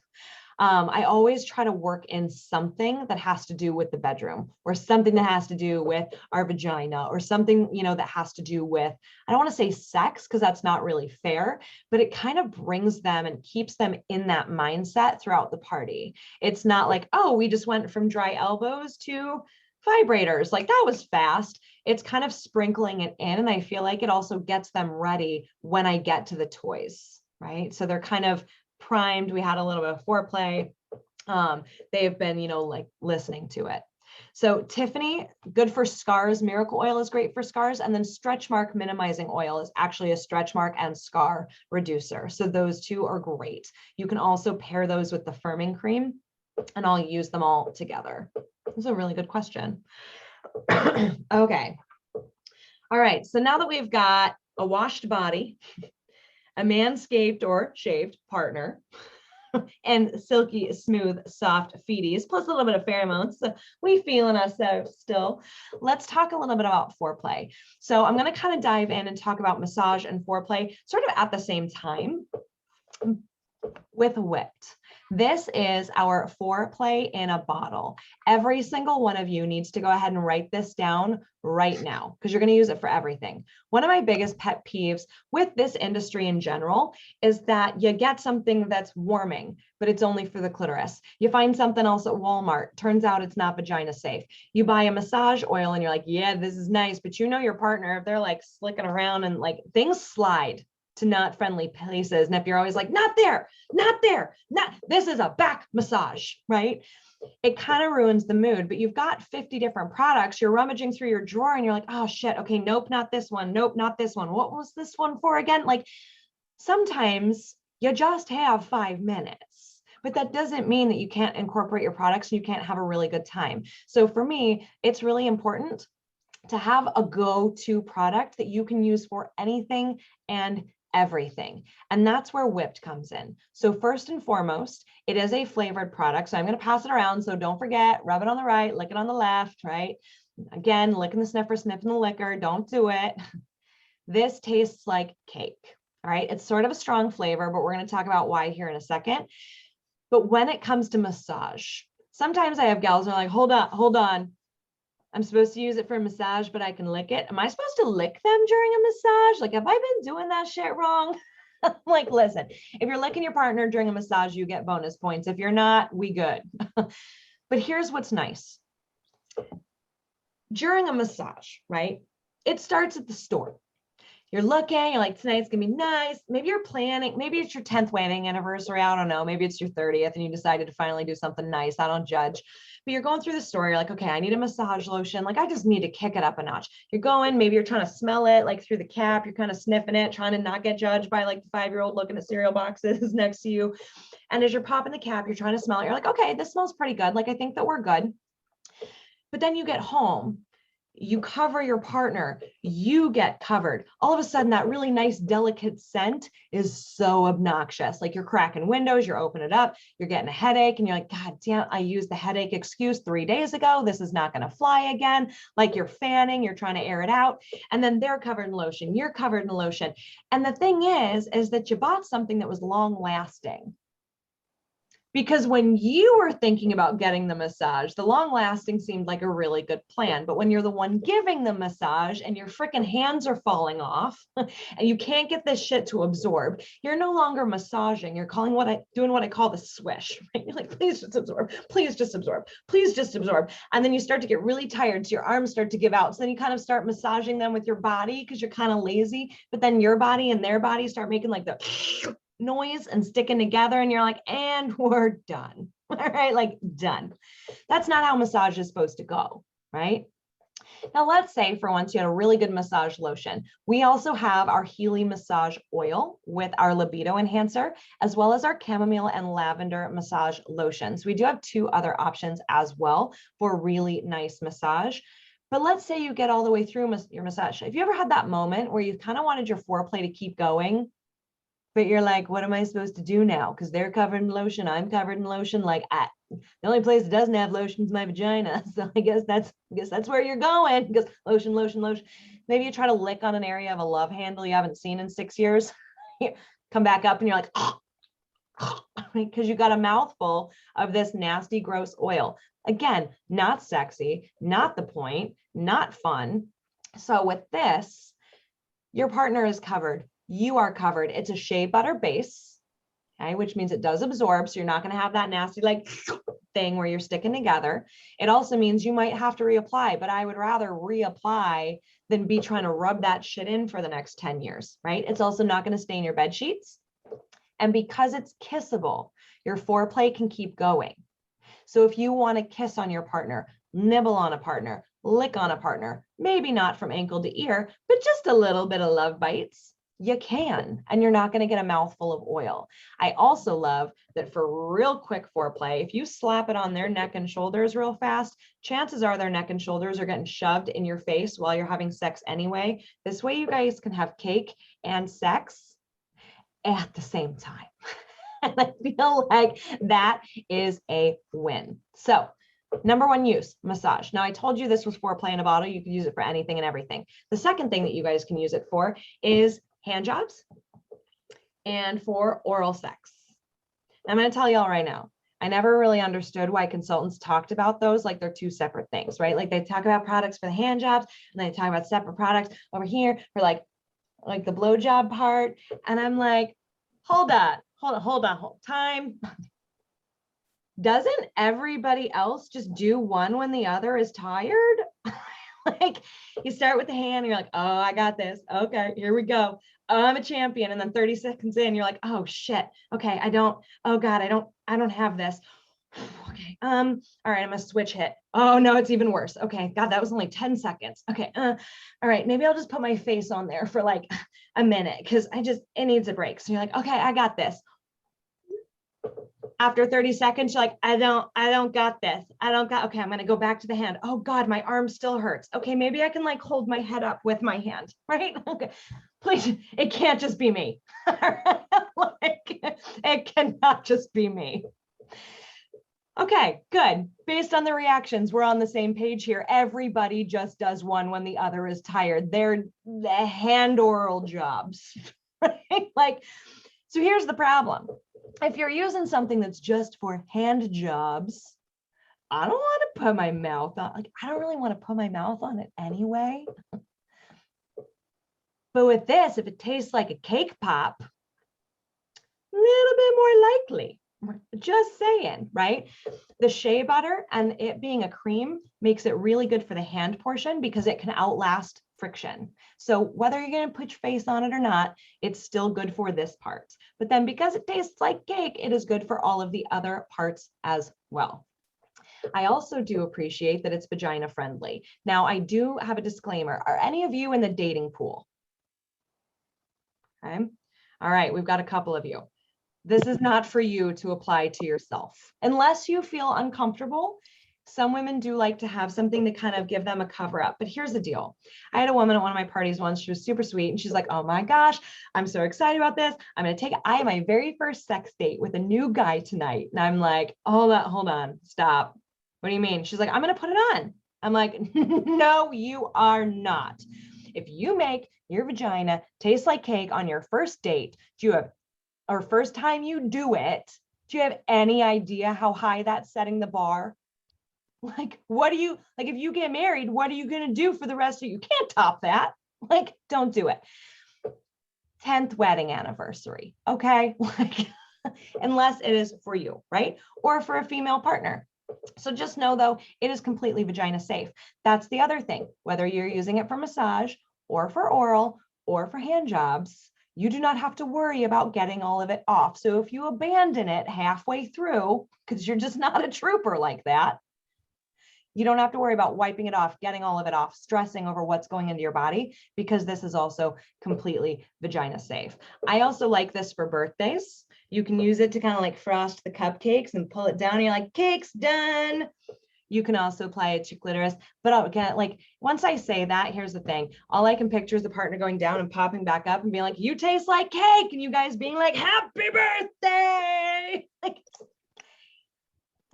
I always try to work in something that has to do with the bedroom or something that has to do with our vagina or something, that has to do with, I don't want to say sex because that's not really fair, but it kind of brings them and keeps them in that mindset throughout the party. It's not like, oh, we just went from dry elbows to vibrators. Like that was fast. It's kind of sprinkling it in. And I feel like it also gets them ready when I get to the toys, right? So they're kind of primed. We had a little bit of foreplay. They've been, like listening to it. So Tiffany, good for scars. Miracle Oil is great for scars. And then Stretch Mark Minimizing Oil is actually a stretch mark and scar reducer. So those two are great. You can also pair those with the firming cream, and I'll use them all together. That's a really good question. Okay. All right. So now that we've got a washed body, a manscaped or shaved partner, and silky, smooth, soft feeties, plus a little bit of pheromones. So we feeling ourselves still. Let's talk a little bit about foreplay. So I'm going to kind of dive in and talk about massage and foreplay sort of at the same time with Whipped. This is our foreplay in a bottle. Every single one of you needs to go ahead and write this down right now because you're going to use it for everything. One of my biggest pet peeves with this industry in general is that you get something that's warming, but it's only for the clitoris. You find something else at Walmart. Turns out it's not vagina safe. You buy a massage oil and you're like, yeah, this is nice. But you know your partner, if they're like slicking around and like things slide to not friendly places. And if you're always like, not there, this is a back massage, right? It kind of ruins the mood, but you've got 50 different products. You're rummaging through your drawer and you're like, oh shit, okay, nope, not this one. Nope, not this one. What was this one for again? Like sometimes you just have 5 minutes, but that doesn't mean that you can't incorporate your products and you can't have a really good time. So for me, it's really important to have a go-to product that you can use for anything and everything. And that's where Whipped comes in. So first and foremost, it is a flavored product. So I'm going to pass it around. So don't forget, rub it on the right, lick it on the left, right? Again, licking the sniffer, sniffing the liquor. Don't do it. This tastes like cake. All right. It's sort of a strong flavor, but we're going to talk about why here in a second. But when it comes to massage, sometimes I have gals who are like, hold on. I'm supposed to use it for a massage, but I can lick it. Am I supposed to lick them during a massage? Like, have I been doing that shit wrong? Like, listen, if you're licking your partner during a massage, you get bonus points. If you're not, we good. But here's what's nice. During a massage, right? It starts at the store. You're looking, you're like, tonight's gonna be nice. Maybe you're planning, maybe it's your 10th wedding anniversary. I don't know. Maybe it's your 30th and you decided to finally do something nice. I don't judge. But you're going through the store. You're like, okay, I need a massage lotion. Like, I just need to kick it up a notch. You're going, maybe you're trying to smell it like through the cap. You're kind of sniffing it, trying to not get judged by like the 5-year-old looking at cereal boxes next to you. And as you're popping the cap, you're trying to smell it. You're like, okay, this smells pretty good. Like, I think that we're good. But then you get home, you cover your partner, you get covered. All of a sudden, that really nice, delicate scent is so obnoxious. Like you're cracking windows, you're opening it up, you're getting a headache, and you're like, God damn, I used the headache excuse 3 days ago. This is not going to fly again. Like you're fanning, you're trying to air it out. And then they're covered in lotion, you're covered in lotion. And the thing is that you bought something that was long lasting. Because when you were thinking about getting the massage, the long lasting seemed like a really good plan. But when you're the one giving the massage and your freaking hands are falling off and you can't get this shit to absorb, you're no longer massaging. You're doing what I call the swish, right? You're like, please just absorb, please just absorb, please just absorb. And then you start to get really tired. So your arms start to give out. So then you kind of start massaging them with your body because you're kind of lazy. But then your body and their body start making like the noise and sticking together and you're like, and we're done. All right, like done. That's not how massage is supposed to go, right? Now let's say for once you had a really good massage lotion. We also have our Healy massage oil with our libido enhancer, as well as our chamomile and lavender massage lotions. We do have 2 other options as well for really nice massage. But let's say you get all the way through your massage. Have you ever had that moment where you kind of wanted your foreplay to keep going, but you're like, what am I supposed to do now? Because they're covered in lotion, I'm covered in lotion. Like, the only place that doesn't have lotion is my vagina. So I guess that's where you're going. Because lotion, lotion, lotion. Maybe you try to lick on an area of a love handle you haven't seen in 6 years. Come back up and you're like, because you got a mouthful of this nasty, gross oil. Again, not sexy, not the point, not fun. So with this, your partner is covered. You are covered. It's a shea butter base, okay, which means it does absorb. So you're not going to have that nasty like thing where you're sticking together. It also means you might have to reapply, but I would rather reapply than be trying to rub that shit in for the next 10 years, right? It's also not going to stain your bed sheets. And because it's kissable, your foreplay can keep going. So if you want to kiss on your partner, nibble on a partner, lick on a partner, maybe not from ankle to ear, but just a little bit of love bites, You can, and you're not going to get a mouthful of oil. I also love that for real quick foreplay, if you slap it on their neck and shoulders real fast, chances are their neck and shoulders are getting shoved in your face while you're having sex anyway. This way you guys can have cake and sex at the same time. And I feel like that is a win. So number one use, massage. Now I told you this was foreplay in a bottle. You can use it for anything and everything. The second thing that you guys can use it for is hand jobs and for oral sex. I'm going to tell y'all right now, I never really understood why consultants talked about those like they're two separate things, right? Like they talk about products for the hand jobs and they talk about separate products over here for like the blow job part. And I'm like, hold on, time. Doesn't everybody else just do one when the other is tired? Like you start with the hand and you're like, oh, I got this. Okay, here we go. Oh, I'm a champion. And then 30 seconds in, you're like, oh shit. Okay, oh God, I don't have this. Okay. All right, I'm gonna switch hit. Oh no, it's even worse. Okay, God, that was only 10 seconds. Okay. All right, maybe I'll just put my face on there for like a minute because it needs a break. So you're like, okay, I got this. After 30 seconds, you're like, I don't got this. Okay, I'm going to go back to the hand. Oh God, my arm still hurts. Okay, maybe I can like hold my head up with my hand, right? Okay, please, it can't just be me. Like, it cannot just be me. Okay, good. Based on the reactions, we're on the same page here. Everybody just does one when the other is tired. They're the hand oral jobs, right? Like, so here's the problem. If you're using something that's just for hand jobs, I don't want to put my mouth on, like, I don't really want to put my mouth on it anyway. But with this, if it tastes like a cake pop, a little bit more likely. Just saying, right? The shea butter and it being a cream makes it really good for the hand portion because it can outlast friction. So whether you're going to put your face on it or not, it's still good for this part. But then because it tastes like cake, it is good for all of the other parts as well. I also do appreciate that it's vagina friendly. Now, I do have a disclaimer. Are any of you in the dating pool? Okay. All right, we've got a couple of you. This is not for you to apply to yourself. Unless you feel uncomfortable, some women do like to have something to kind of give them a cover up. But here's the deal. I had a woman at one of my parties once. She was super sweet. And she's like, oh my gosh, I'm so excited about this. I have my very first sex date with a new guy tonight. And I'm like, hold on, stop. What do you mean? She's like, I'm going to put it on. I'm like, no, you are not. If you make your vagina taste like cake on your first date, or first time you do it, do you have any idea how high that's setting the bar? Like, if you get married, what are you going to do for the rest of you? You can't top that. Like, don't do it. 10th wedding anniversary. Okay. Like, unless it is for you, right? Or for a female partner. So just know though, it is completely vagina safe. That's the other thing, whether you're using it for massage or for oral or for hand jobs, you do not have to worry about getting all of it off. So if you abandon it halfway through, because you're just not a trooper like that, you don't have to worry about wiping it off, getting all of it off, stressing over what's going into your body, because this is also completely vagina safe. I also like this for birthdays. You can use it to kind of like frost the cupcakes and pull it down. And you're like, cake's done. You can also apply it to clitoris. But again, like once I say that, here's the thing. All I can picture is the partner going down and popping back up and being like, you taste like cake. And you guys being like, happy birthday. Like,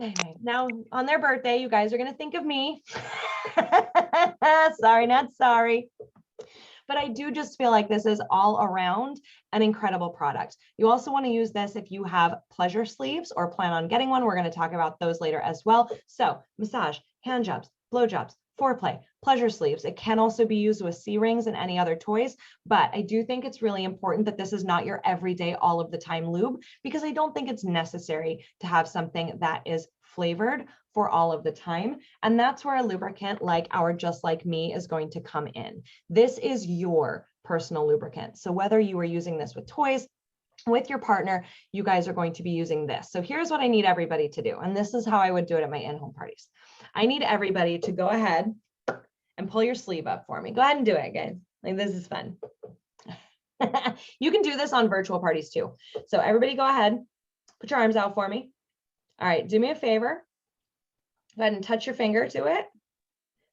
anyway, now on their birthday, you guys are going to think of me. Sorry, not sorry. But I do just feel like this is all around an incredible product. You also want to use this if you have pleasure sleeves or plan on getting one. We're going to talk about those later as well. So massage, hand jobs, blow jobs, foreplay, pleasure sleeves. It can also be used with C-rings and any other toys, but I do think it's really important that this is not your everyday, all of the time lube, because I don't think it's necessary to have something that is flavored for all of the time. And that's where a lubricant like our Just Like Me is going to come in. This is your personal lubricant. So whether you are using this with toys, with your partner, you guys are going to be using this. So here's what I need everybody to do. And this is how I would do it at my in-home parties. I need everybody to go ahead and pull your sleeve up for me. Go ahead and do it, guys. Like, this is fun. You can do this on virtual parties too. So everybody go ahead, put your arms out for me. All right, do me a favor. Go ahead and touch your finger to it.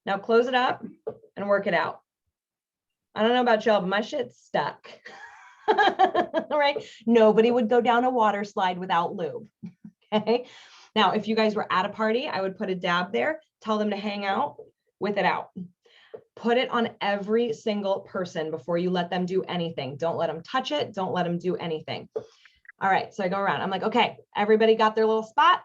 Now close it up and work it out. I don't know about y'all, but my shit's stuck. All right. Nobody would go down a water slide without lube. Okay. Now, if you guys were at a party, I would put a dab there, tell them to hang out with it out. Put it on every single person before you let them do anything. Don't let them touch it. Don't let them do anything. All right. So I go around. I'm like, okay, everybody got their little spot?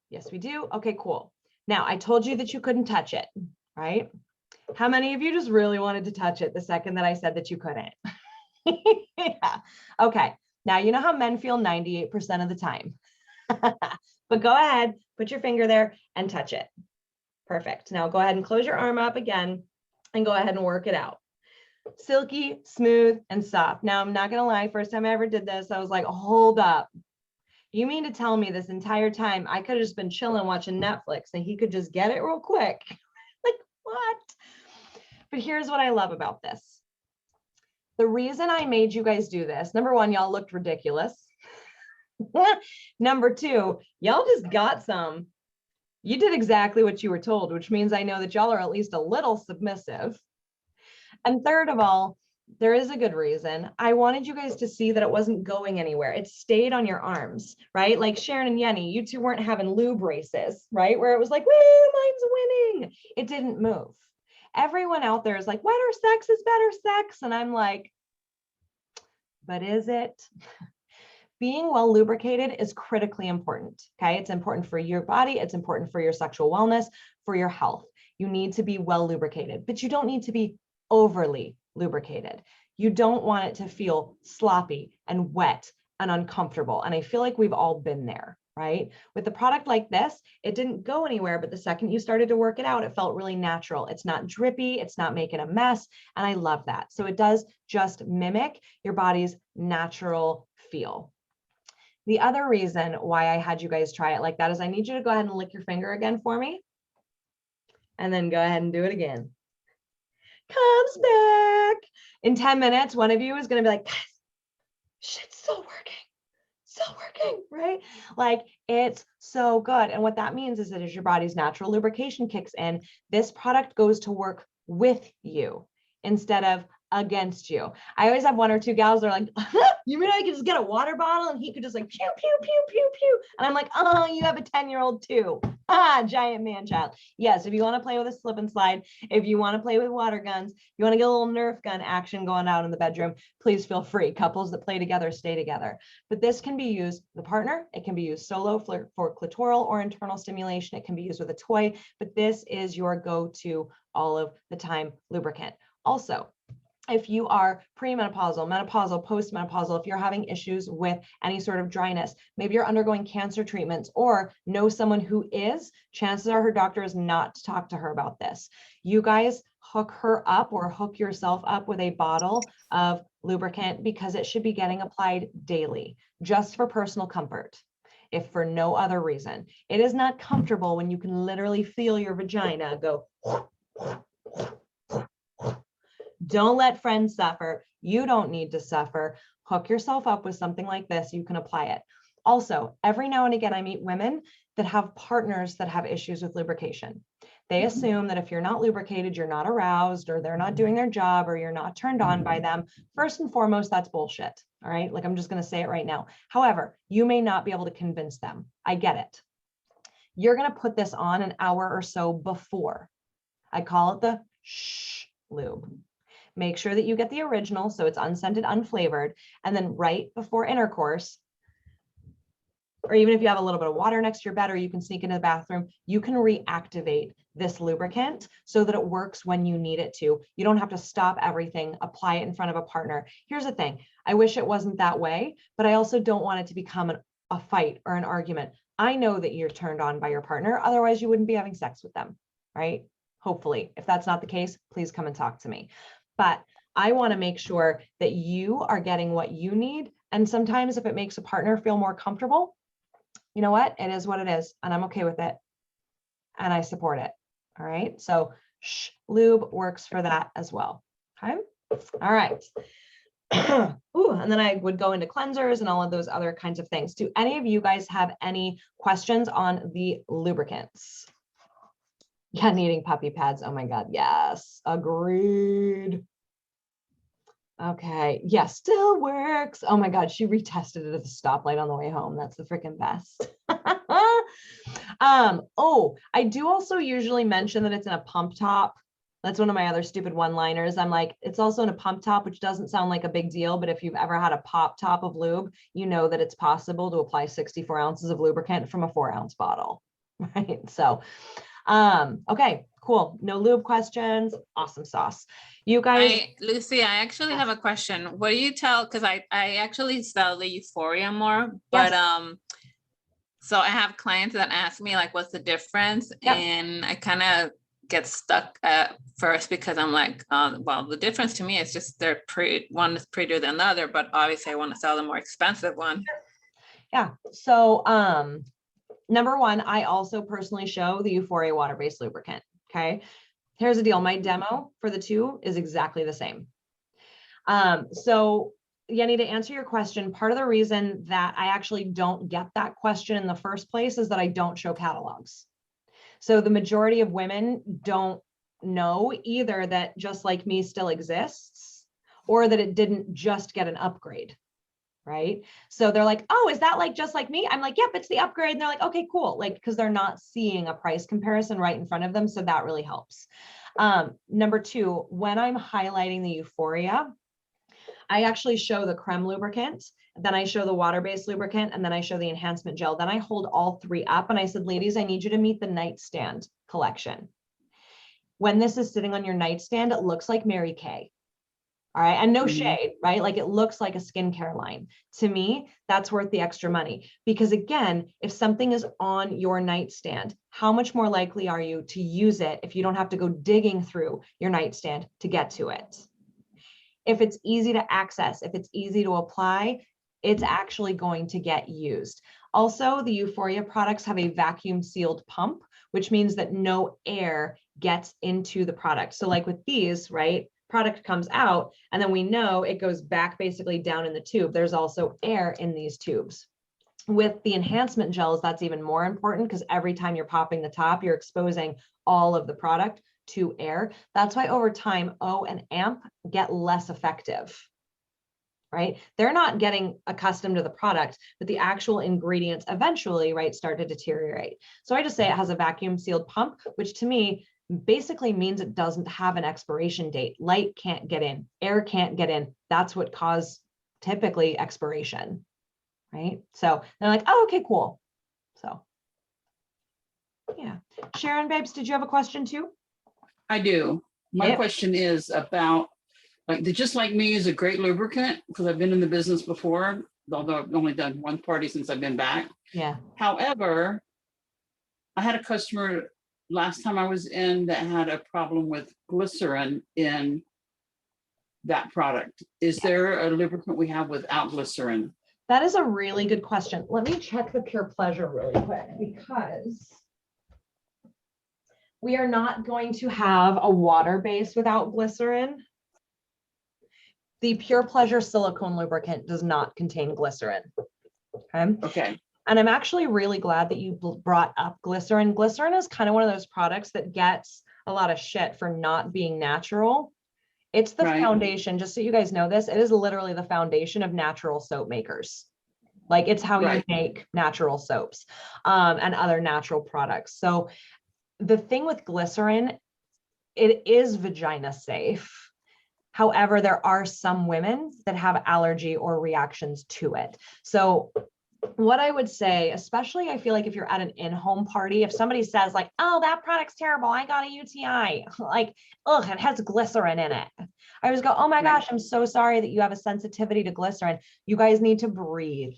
Yes, we do. Okay, cool. Now I told you that you couldn't touch it, right? How many of you just really wanted to touch it the second that I said that you couldn't? Yeah. Okay. Now, you know how men feel 98% of the time, but go ahead, put your finger there and touch it. Perfect. Now go ahead and close your arm up again and go ahead and work it out. Silky, smooth, and soft. Now, I'm not going to lie. First time I ever did this, I was like, hold up. You mean to tell me this entire time I could have just been chilling watching Netflix and he could just get it real quick? Like, what? But here's what I love about this. The reason I made you guys do this, number one, y'all looked ridiculous. Number two, y'all just got some. You did exactly what you were told, which means I know that y'all are at least a little submissive. And third of all, there is a good reason. I wanted you guys to see that it wasn't going anywhere. It stayed on your arms, right? Like Sharon and Yenny, you two weren't having lube races, right? Where it was like, woo, mine's winning. It didn't move. Everyone out there is like, wetter sex is better sex. And I'm like, but is it? Being well lubricated is critically important. Okay. It's important for your body. It's important for your sexual wellness, for your health. You need to be well lubricated, but you don't need to be overly lubricated. You don't want it to feel sloppy and wet and uncomfortable. And I feel like we've all been there, right? With a product like this, it didn't go anywhere, but the second you started to work it out, it felt really natural. It's not drippy, it's not making a mess. And I love that. So it does just mimic your body's natural feel. The other reason why I had you guys try it like that is I need you to go ahead and lick your finger again for me. And then go ahead and do it again. Comes back. In 10 minutes, one of you is going to be like, shit's still working, right? Like it's so good. And what that means is that as your body's natural lubrication kicks in, this product goes to work with you instead of against you. I always have one or two gals that are like, you mean I could just get a water bottle and he could just like pew, pew, pew, pew, pew. And I'm like, oh, you have a 10-year-old too. Ah, giant man child. Yes, if you want to play with a slip and slide, if you want to play with water guns, you want to get a little Nerf gun action going out in the bedroom, please feel free. Couples that play together, stay together. But this can be used with a partner. It can be used solo for clitoral or internal stimulation. It can be used with a toy, but this is your go-to all of the time lubricant. Also, if you are premenopausal, menopausal, postmenopausal, if you're having issues with any sort of dryness, maybe you're undergoing cancer treatments or know someone who is, chances are her doctor is not to talk to her about this. You guys hook her up or hook yourself up with a bottle of lubricant because it should be getting applied daily, just for personal comfort, if for no other reason. It is not comfortable when you can literally feel your vagina go. Don't let friends suffer. You don't need to suffer. Hook yourself up with something like this. You can apply it. Also, every now and again, I meet women that have partners that have issues with lubrication. They assume that if you're not lubricated, you're not aroused, or they're not doing their job, or you're not turned on by them. First and foremost, that's bullshit. All right. Like I'm just going to say it right now. However, you may not be able to convince them. I get it. You're going to put this on an hour or so before. I call it the shh lube. Make sure that you get the original, so it's unscented, unflavored, and then right before intercourse, or even if you have a little bit of water next to your bed or you can sneak into the bathroom, you can reactivate this lubricant so that it works when you need it to. You don't have to stop everything, apply it in front of a partner. Here's the thing. I wish it wasn't that way, but I also don't want it to become a fight or an argument. I know that you're turned on by your partner. Otherwise, you wouldn't be having sex with them, right? Hopefully. If that's not the case, please come and talk to me. But I want to make sure that you are getting what you need. And sometimes if it makes a partner feel more comfortable, you know what? It is what it is. And I'm okay with it. And I support it. All right. So lube works for that as well. Okay. All right. Ooh, and then I would go into cleansers and all of those other kinds of things. Do any of you guys have any questions on the lubricants? Yeah, needing puppy pads. Oh my God. Yes. Agreed. Okay. Yeah, still works. Oh my God. She retested it at the stoplight on the way home. That's the freaking best. Oh, I do also usually mention that it's in a pump top. That's one of my other stupid one-liners. I'm like, it's also in a pump top, which doesn't sound like a big deal, but if you've ever had a pop top of lube, you know that it's possible to apply 64 ounces of lubricant from a 4-ounce bottle, right? So, okay, cool. No lube questions. Awesome sauce. You guys. Lucy, I actually have a question. What do you tell, because I actually sell the Euphoria more, but so I have clients that ask me like, what's the difference? Yep. And I kind of get stuck at first because I'm like, well, the difference to me is just one is prettier than the other, but obviously I want to sell the more expensive one. Yeah. So, number one, I also personally show the Euphoria water-based lubricant. Okay. Here's the deal. My demo for the two is exactly the same. So Yenny, to answer your question, part of the reason that I actually don't get that question in the first place is that I don't show catalogs. So the majority of women don't know either that Just Like Me still exists or that it didn't just get an upgrade, right? So they're like, oh, is that like Just Like Me? I'm like, yep, it's the upgrade. And they're like, okay, cool. Like, because they're not seeing a price comparison right in front of them. So that really helps. Number two, when I'm highlighting the Euphoria, I actually show the creme lubricant, then I show the water-based lubricant, and then I show the enhancement gel. Then I hold all three up and I said, ladies, I need you to meet the nightstand collection. When this is sitting on your nightstand, it looks like Mary Kay. All right. And no shade, right? Like it looks like a skincare line. To me, that's worth the extra money. Because again, if something is on your nightstand, how much more likely are you to use it if you don't have to go digging through your nightstand to get to it? If it's easy to access, if it's easy to apply, it's actually going to get used. Also, the Euphoria products have a vacuum sealed pump, which means that no air gets into the product. So like with these, right? Product comes out and then we know it goes back basically down in the tube. There's also air in these tubes. With the enhancement gels, that's even more important because every time you're popping the top, you're exposing all of the product to air. That's why over time, O and AMP get less effective, right? They're not getting accustomed to the product, but the actual ingredients eventually, right, start to deteriorate. So I just say it has a vacuum sealed pump, which to me basically means it doesn't have an expiration date. Light can't get in, air can't get in. That's what caused typically expiration, right? So they're like, oh, okay, cool. So yeah. Sharon, babes, did you have a question too? I do. My Yep. question is about, like, the Just Like Me is a great lubricant because I've been in the business before, although I've only done one party since I've been back. Yeah. However, I had a customer last time I was in that had a problem with glycerin in that product. Is there a lubricant we have without glycerin? That is a really good question. Let me check the Pure Pleasure really quick because we are not going to have a water base without glycerin. The Pure Pleasure silicone lubricant does not contain glycerin. Okay. Okay. And I'm actually really glad that you brought up glycerin. Glycerin is kind of one of those products that gets a lot of shit for not being natural. It's the foundation, just so you guys know this, it is literally the foundation of natural soap makers. Like it's how you make natural soaps and other natural products. So the thing with glycerin, it is vagina safe. However, there are some women that have allergy or reactions to it. So what I would say, especially I feel like if you're at an in-home party, if somebody says like, oh, that product's terrible, I got a UTI, like, ugh, it has glycerin in it. I always go, oh my gosh, I'm so sorry that you have a sensitivity to glycerin. You guys need to breathe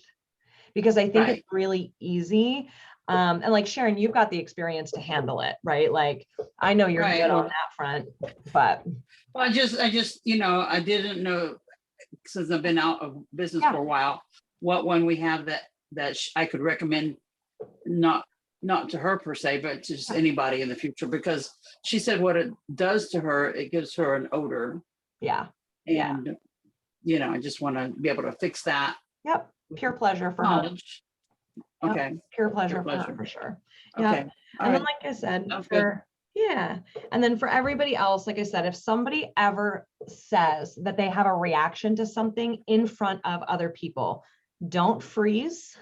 because I think it's really easy. And like Sharon, you've got the experience to handle it, right? Like, I know you're good on that front, but. Well, I just, you know, I didn't know since I've been out of business for a while, what one we have that I could recommend, not to her per se, but to just anybody in the future, because she said what it does to her, it gives her an odor. Yeah. And you know, I just want to be able to fix that Yep. Pure pleasure for her. knowledge. Yep, Okay, pure pleasure for her, pleasure. for sure. Yeah. okay. All And then, right. like I said, Sounds good. yeah. And then for everybody else, like I said, if somebody ever says that they have a reaction to something in front of other people, don't freeze.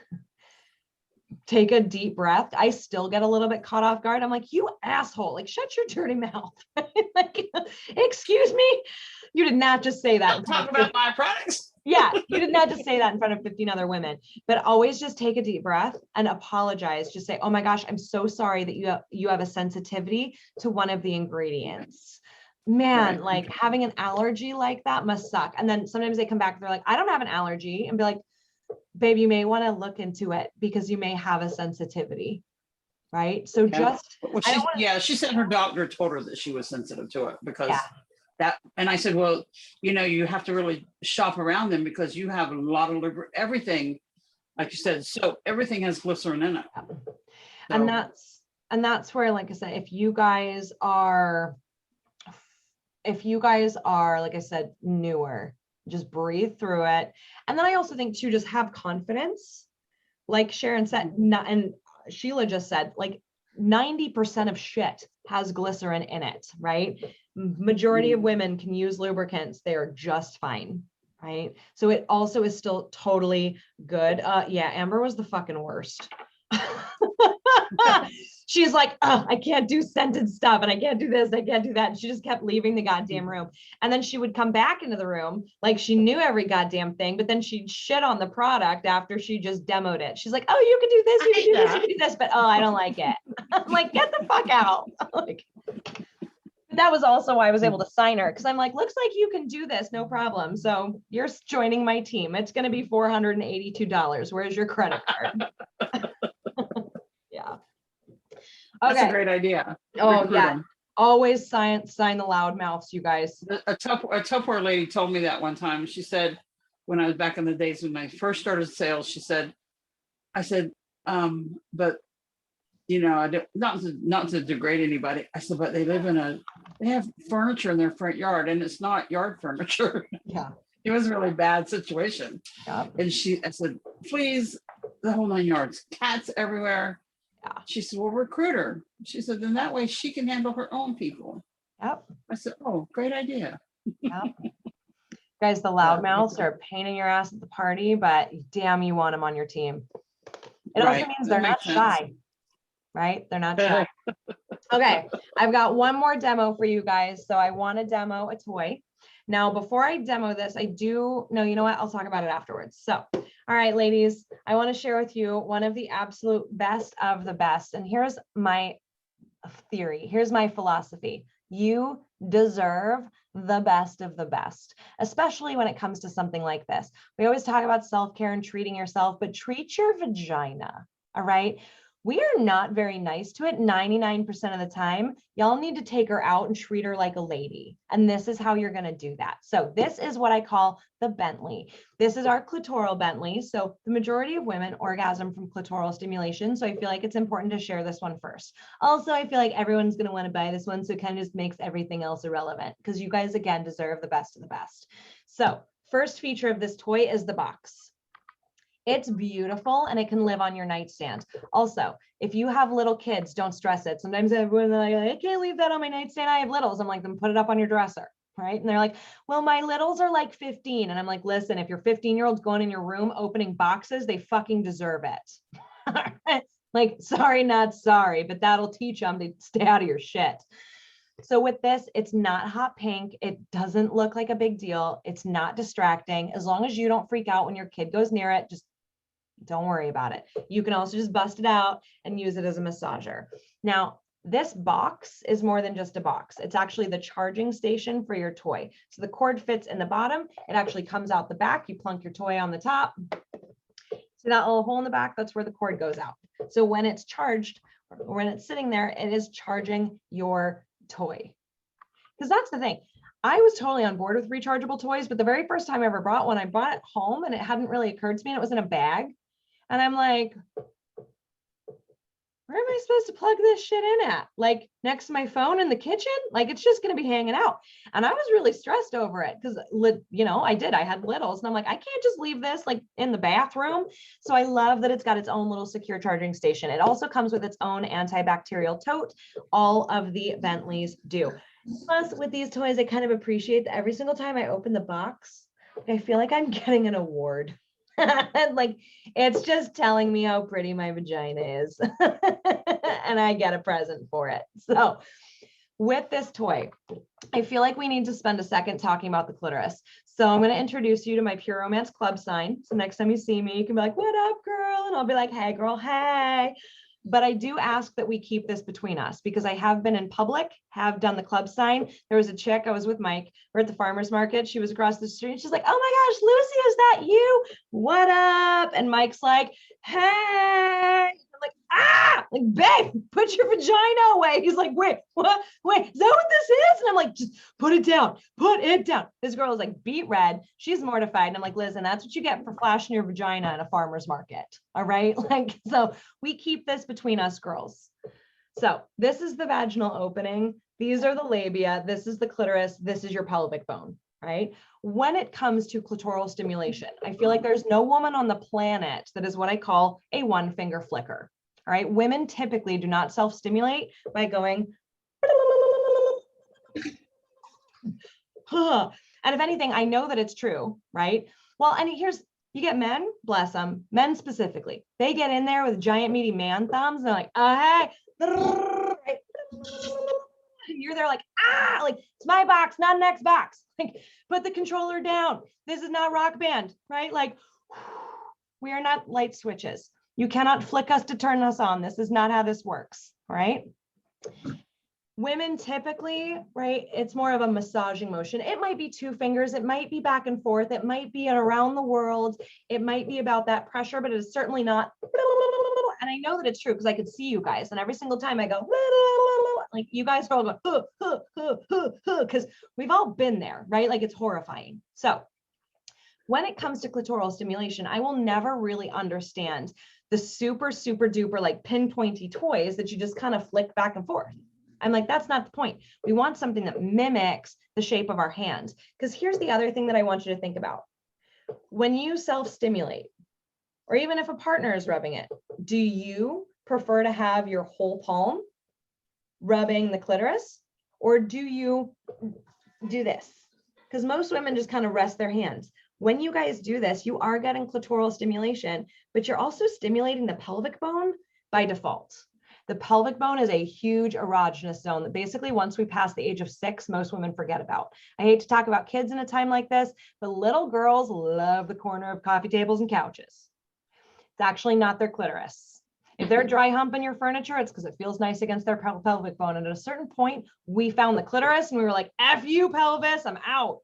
Take a deep breath. I still get a little bit caught off guard. I'm like, you asshole, like shut your dirty mouth. Like, excuse me. You did not just say that. Don't talk about my products. Yeah, you did not just say that in front of 15 other women, but always just take a deep breath and apologize. Just say, oh my gosh, I'm so sorry that you have a sensitivity to one of the ingredients. Man, Right. like having an allergy like that must suck. And then sometimes they come back and they're like, I don't have an allergy, and be like, babe, you may want to look into it because you may have a sensitivity. Right. So Yeah. just, Well, I don't wanna- yeah, she said her doctor told her that she was sensitive to it because Yeah. that, and I said, well, you know, you have to really shop around them because you have a lot of everything, like you said, so everything has glycerin in it. and So, that's where, like I said, if you guys are, like I said, newer, just breathe through it. And then I also think too, just have confidence. Like Sharon said, and Sheila just said, like 90% of shit has glycerin in it, right? Majority of women can use lubricants. They are just fine, right? So it also is still totally good. Yeah, Amber was the fucking worst. She's like, oh, I can't do scented stuff and I can't do this, I can't do that. And she just kept leaving the goddamn room. And then she would come back into the room like she knew every goddamn thing, but then she'd shit on the product after she just demoed it. She's like, oh, you can do this, you can do this, you can do this, but oh, I don't like it. I'm like, get the fuck out. Like, that was also why I was able to sign her, because I'm like, looks like you can do this, no problem. So you're joining my team. It's going to be $482. Where's your credit card? Yeah. that's a Okay. great idea. Oh Recruit yeah. 'em. Always sign the loud mouths, you guys. A Tupperware lady told me that one time. She said, when I was back in the days when I first started sales, she said, I said, but you know, I don't, not to degrade anybody. I said, but they have furniture in their front yard and it's not yard furniture. Yeah. It was a really bad situation. Yeah. And I said, please, the whole 9 yards, cats everywhere. Yeah. She said, well, recruit her. She said, then that way she can handle her own people. Yep. I said, oh, great idea. Yep. Guys, the loudmouths are a pain in your ass at the party, but damn, you want them on your team. It also Right, means that they're not makes sense. shy, right? They're not shy. Okay, I've got one more demo for you guys. So I want to demo a toy. Now, before I demo this, you know what? I'll talk about it afterwards. So, all right, ladies, I want to share with you one of the absolute best of the best. And here's my theory. Here's my philosophy. You deserve the best of the best, especially when it comes to something like this. We always talk about self-care and treating yourself, but treat your vagina, all right? We are not very nice to it 99% of the time. Y'all need to take her out and treat her like a lady. And this is how you're going to do that. So this is what I call the Bentley. This is our clitoral Bentley. So the majority of women orgasm from clitoral stimulation. So I feel like it's important to share this one first. Also, I feel like everyone's going to want to buy this one. So it kind of just makes everything else irrelevant because you guys, again, deserve the best of the best. So first feature of this toy is the box. It's beautiful and it can live on your nightstand. Also, if you have little kids, don't stress it. Sometimes everyone's like, I can't leave that on my nightstand. I have littles. I'm like, then put it up on your dresser, right? And they're like, well, my littles are like 15. And I'm like, listen, if your 15-year-old's going in your room opening boxes, they fucking deserve it. Like, sorry, not sorry, but that'll teach them to stay out of your shit. So with this, it's not hot pink. It doesn't look like a big deal. It's not distracting. As long as you don't freak out when your kid goes near it, just don't worry about it. You can also just bust it out and use it as a massager. Now, this box is more than just a box. It's actually the charging station for your toy. So the cord fits in the bottom. It actually comes out the back. You plunk your toy on the top. See that little hole in the back? That's where the cord goes out. So when it's charged, or when it's sitting there, it is charging your toy. Because that's the thing. I was totally on board with rechargeable toys, but the very first time I ever bought one, I bought it home and it hadn't really occurred to me, and it was in a bag. And I'm like, where am I supposed to plug this shit in at? Like next to my phone in the kitchen? Like it's just going to be hanging out. And I was really stressed over it because, I had littles and I'm like, I can't just leave this like in the bathroom. So I love that it's got its own little secure charging station. It also comes with its own antibacterial tote. All of the Bentleys do. Plus with these toys, I kind of appreciate that every single time I open the box, I feel like I'm getting an award. Like it's just telling me how pretty my vagina is and I get a present for it. So with this toy, I feel like we need to spend a second talking about the clitoris. So I'm going to introduce you to my Pure Romance Club sign. So next time you see me, you can be like, what up, girl? And I'll be like, hey, girl, hey. But I do ask that we keep this between us because I have been in public, have done the club sign. There was a chick, I was with Mike, we're at the farmer's market. She was across the street. She's like, oh my gosh, Lucy, is that you? What up? And Mike's like, hey. I'm like, like, babe, put your vagina away. He's like, wait, what? Wait, is that what this is? And I'm like, just put it down, put it down. This girl is like beet red. She's mortified. And I'm like, listen, that's what you get for flashing your vagina at a farmer's market. All right. Like, so we keep this between us girls. So this is the vaginal opening. These are the labia. This is the clitoris. This is your pelvic bone, right? When it comes to clitoral stimulation, I feel like there's no woman on the planet that is what I call a one finger flicker. All right. Women typically do not self-stimulate by going, and if anything, I know that it's true, right? Well, and you get men, bless them, men specifically, they get in there with giant meaty man thumbs. And they're like, hey, you're there like, like it's my box, not an X box. Like, put the controller down. This is not Rock Band, right? Like, we are not light switches. You cannot flick us to turn us on. This is not how this works, right? Women typically, right, it's more of a massaging motion. It might be 2 fingers. It might be back and forth. It might be around the world. It might be about that pressure, but it is certainly not. And I know that it's true because I could see you guys. And every single time I go, like you guys are all going, because we've all been there, right? Like it's horrifying. So when it comes to clitoral stimulation, I will never really understand the super, super duper like pinpointy toys that you just kind of flick back and forth. I'm like, that's not the point. We want something that mimics the shape of our hand. Because here's the other thing that I want you to think about. When you self-stimulate, or even if a partner is rubbing it, do you prefer to have your whole palm rubbing the clitoris? Or do you do this? Because most women just kind of rest their hands. When you guys do this, you are getting clitoral stimulation, but you're also stimulating the pelvic bone by default. The pelvic bone is a huge erogenous zone that basically once we pass the age of 6, most women forget about. I hate to talk about kids in a time like this, but little girls love the corner of coffee tables and couches. It's actually not their clitoris. If they're dry humping your furniture, it's because it feels nice against their pelvic bone. And at a certain point, we found the clitoris and we were like, F you pelvis, I'm out.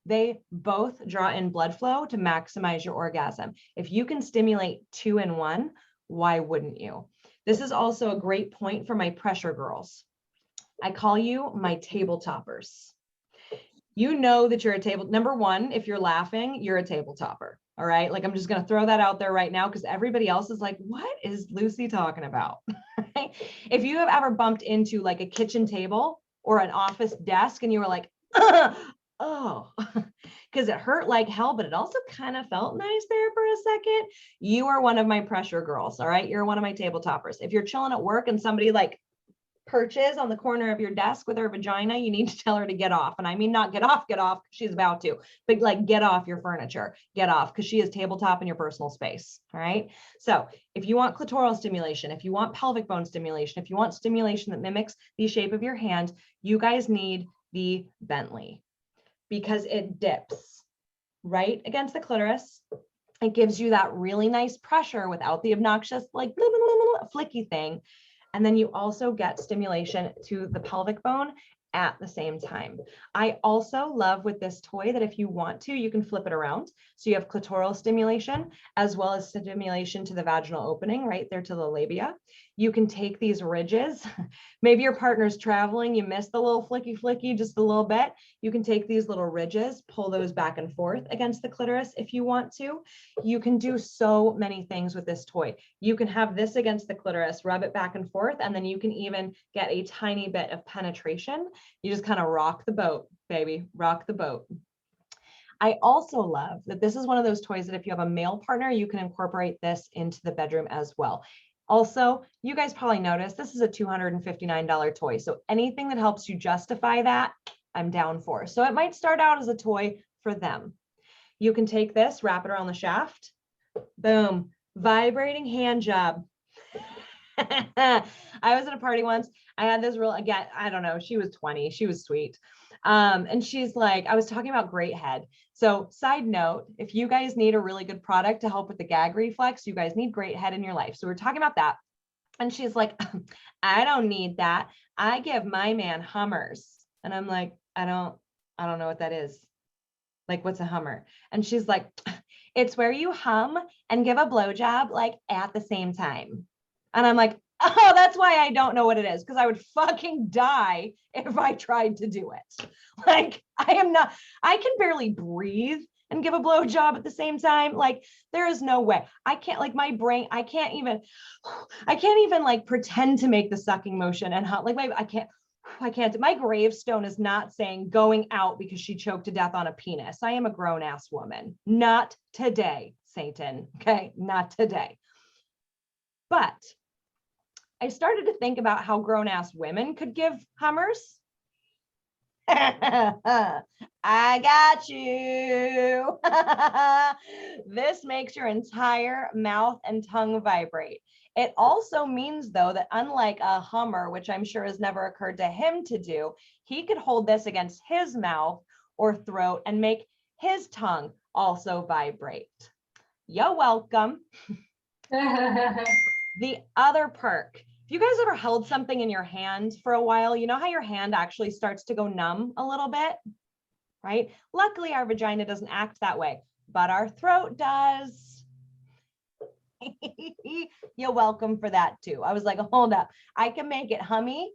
They both draw in blood flow to maximize your orgasm. If you can stimulate 2 in 1, why wouldn't you? This is also a great point for my pressure girls. I call you my table toppers. You know that you're a table. Number one, if you're laughing, you're a table topper. All right. Like I'm just going to throw that out there right now because everybody else is like, what is Lucy talking about? Right? If you have ever bumped into like a kitchen table or an office desk and you were like, oh, because it hurt like hell, but it also kind of felt nice there for a second. You are one of my pressure girls. All right. You're one of my table toppers. If you're chilling at work and somebody like perches on the corner of your desk with her vagina, you need to tell her to get off. And I mean, not get off, she's about to, but like get off your furniture, get off because she is tabletop in your personal space. All right. So if you want clitoral stimulation, if you want pelvic bone stimulation, if you want stimulation that mimics the shape of your hand, you guys need the Bentley. Because it dips right against the clitoris. It gives you that really nice pressure without the obnoxious like blah, blah, blah, blah, flicky thing. And then you also get stimulation to the pelvic bone at the same time. I also love with this toy that if you want to, you can flip it around. So you have clitoral stimulation as well as stimulation to the vaginal opening right there to the labia. You can take these ridges. Maybe your partner's traveling, you miss the little flicky just a little bit. You can take these little ridges, pull those back and forth against the clitoris if you want to. You can do so many things with this toy. You can have this against the clitoris, rub it back and forth, and then you can even get a tiny bit of penetration. You just kind of rock the boat, baby, rock the boat. I also love that this is one of those toys that if you have a male partner, you can incorporate this into the bedroom as well. Also, you guys probably noticed this is a $259 toy. So anything that helps you justify that, I'm down for. So it might start out as a toy for them. You can take this, wrap it around the shaft. Boom, vibrating hand job. I was at a party once. I had this real, again, I don't know, she was 20, she was sweet. And she's like, I was talking about great head. So side note, if you guys need a really good product to help with the gag reflex, you guys need great head in your life. So we're talking about that. And she's like, I don't need that. I give my man Hummers. And I'm like, I don't know what that is. Like, what's a Hummer? And she's like, it's where you hum and give a blowjob like at the same time. And I'm like, oh, that's why I don't know what it is, because I would fucking die if I tried to do it. Like, I can barely breathe and give a blowjob at the same time. Like, there is no way. I can't, like, my brain, I can't even like pretend to make the sucking motion and like, I can't. My gravestone is not saying going out because she choked to death on a penis. I am a grown ass woman. Not today, Satan. Okay, not today. But I started to think about how grown-ass women could give Hummers. I got you. This makes your entire mouth and tongue vibrate. It also means, though, that unlike a Hummer, which I'm sure has never occurred to him to do, he could hold this against his mouth or throat and make his tongue also vibrate. You're welcome. The other perk, if you guys ever held something in your hand for a while, you know how your hand actually starts to go numb a little bit, right? Luckily, our vagina doesn't act that way, but our throat does. You're welcome for that too. I was like, hold up. I can make it hummy.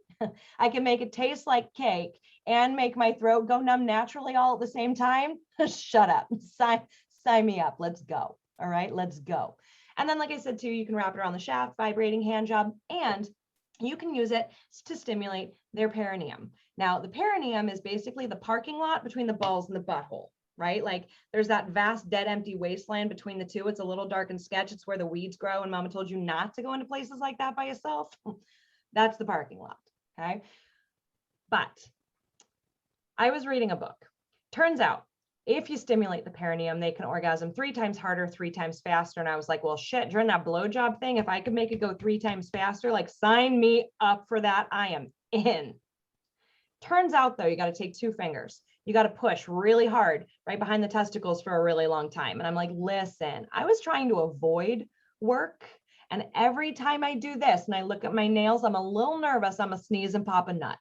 I can make it taste like cake and make my throat go numb naturally all at the same time. Shut up. Sign me up. Let's go. All right, let's go. And then, like I said, too, you can wrap it around the shaft, vibrating hand job, and you can use it to stimulate their perineum. Now, the perineum is basically the parking lot between the balls and the butthole, right? Like, there's that vast, dead, empty wasteland between the two. It's a little dark and sketch. It's where the weeds grow, and mama told you not to go into places like that by yourself. That's the parking lot, okay? But I was reading a book. Turns out, if you stimulate the perineum, they can orgasm 3 times harder, 3 times faster. And I was like, well, shit, during that blowjob thing, if I could make it go 3 times faster, like, sign me up for that. I am in. Turns out, though, you got to take 2 fingers. You got to push really hard right behind the testicles for a really long time. And I'm like, listen, I was trying to avoid work. And every time I do this and I look at my nails, I'm a little nervous. I'm a sneeze and pop a nut.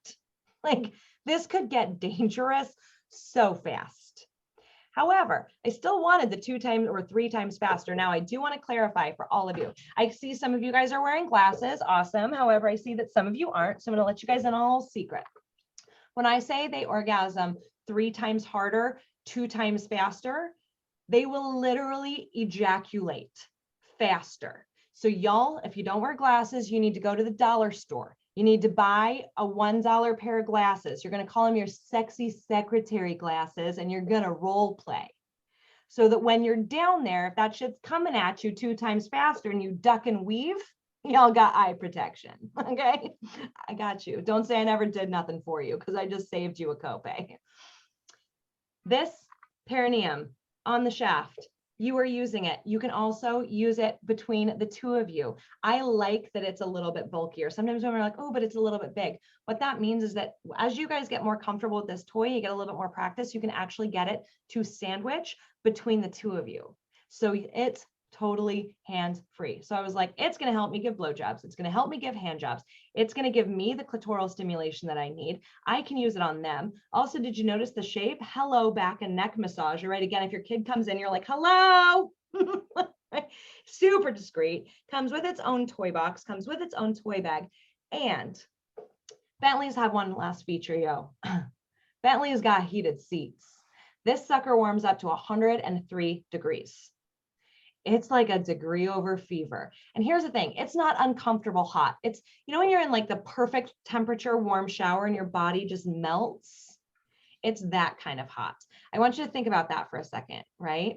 Like, this could get dangerous so fast. However, I still wanted the 2 times or 3 times faster. Now, I do want to clarify for all of you. I see some of you guys are wearing glasses. Awesome. However, I see that some of you aren't. So I'm going to let you guys in on a little secret. When I say they orgasm 3 times harder, 2 times faster, they will literally ejaculate faster. So y'all, if you don't wear glasses, you need to go to the dollar store. You need to buy a $1 pair of glasses. You're going to call them your sexy secretary glasses, and you're going to role play. So that when you're down there, if that shit's coming at you 2 times faster and you duck and weave, y'all got eye protection. Okay. I got you. Don't say I never did nothing for you, because I just saved you a copay. This perineum on the shaft, you are using it. You can also use it between the 2 of you. I like that it's a little bit bulkier. Sometimes women are like, oh, but it's a little bit big. What that means is that as you guys get more comfortable with this toy, you get a little bit more practice, you can actually get it to sandwich between the 2 of you. So it's totally hands-free. So I was like, it's going to help me give blowjobs. It's going to help me give hand jobs. It's going to give me the clitoral stimulation that I need. I can use it on them. Also, did you notice the shape? Hello, back and neck massager, right? Again, if your kid comes in, you're like, hello. Super discreet, comes with its own toy box, comes with its own toy bag. And Bentley's have one last feature, yo. Bentley's got heated seats. This sucker warms up to 103 degrees. It's like a degree over fever. And here's the thing, it's not uncomfortable hot. It's, you know, when you're in like the perfect temperature warm shower and your body just melts, it's that kind of hot. I want you to think about that for a second, right?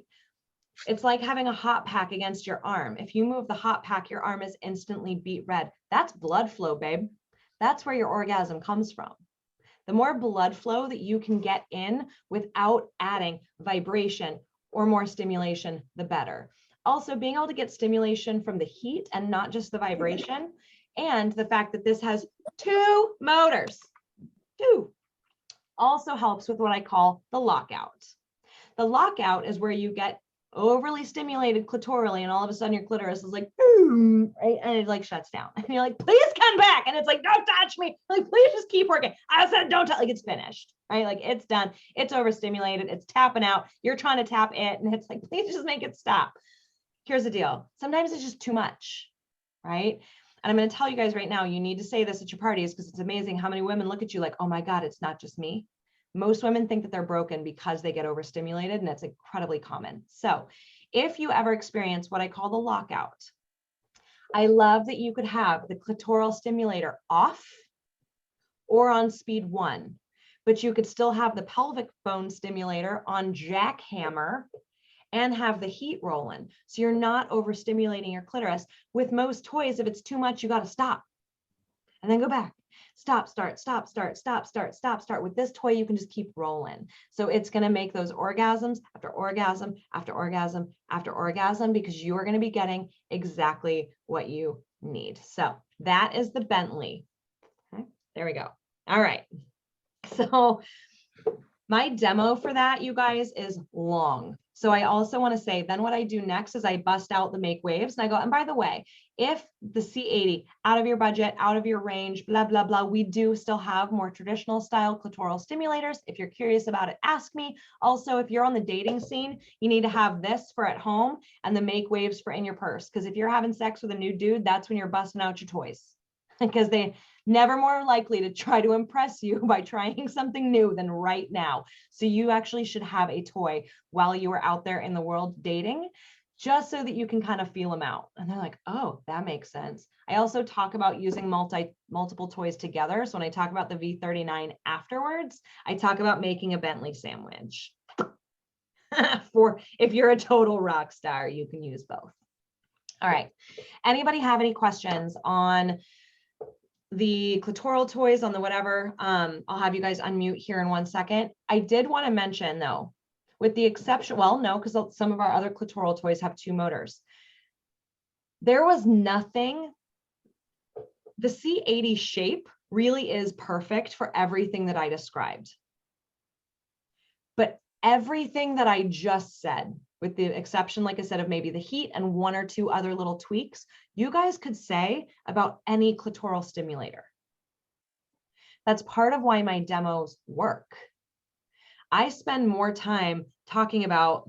It's like having a hot pack against your arm. If you move the hot pack, your arm is instantly beet red. That's blood flow, babe. That's where your orgasm comes from. The more blood flow that you can get in without adding vibration or more stimulation, the better. Also, being able to get stimulation from the heat and not just the vibration, and the fact that this has 2 motors, 2, also helps with what I call the lockout. The lockout is where you get overly stimulated clitorally and all of a sudden your clitoris is like, boom, right? And it like shuts down. And you're like, please come back. And it's like, don't touch me. Like, please just keep working. I said, don't touch, like it's finished, right? Like it's done. It's overstimulated. It's tapping out. You're trying to tap it. And it's like, please just make it stop. Here's the deal. Sometimes it's just too much, right? And I'm going to tell you guys right now, you need to say this at your parties because it's amazing how many women look at you like, oh my God, it's not just me. Most women think that they're broken because they get overstimulated, and it's incredibly common. So if you ever experience what I call the lockout, I love that you could have the clitoral stimulator off or on speed 1, but you could still have the pelvic bone stimulator on jackhammer and have the heat rolling. So you're not overstimulating your clitoris. With most toys, if it's too much, you got to stop and then go back. Stop, start, stop, start, stop, start, stop, start. With this toy, you can just keep rolling. So it's going to make those orgasms after orgasm, after orgasm, after orgasm, because you are going to be getting exactly what you need. So that is the Bentley. Okay, there we go. All right. So my demo for that, you guys, is long. So I also want to say, then what I do next is I bust out the Make Waves and I go, and by the way, if the C80 out of your budget, out of your range, blah, blah, blah, we do still have more traditional style clitoral stimulators. If you're curious about it, ask me. Also, if you're on the dating scene, you need to have this for at home and the Make Waves for in your purse. Because if you're having sex with a new dude, that's when you're busting out your toys. Because they never more likely to try to impress you by trying something new than right now. So you actually should have a toy while you are out there in the world dating, just so that you can kind of feel them out. And they're like, oh, that makes sense. I also talk about using multiple toys together. So when I talk about the V39 afterwards, I talk about making a Bentley sandwich. For if you're a total rock star, you can use both. All right. Anybody have any questions on the clitoral toys, on the whatever? I'll have you guys unmute here in 1 second. I did want to mention though, with the exception, well, no, because some of our other clitoral toys have 2 motors. There was nothing, the C80 shape really is perfect for everything that I described. But everything that I just said, with the exception, like I said, of maybe the heat and 1 or 2 other little tweaks, you guys could say about any clitoral stimulator. That's part of why my demos work. I spend more time talking about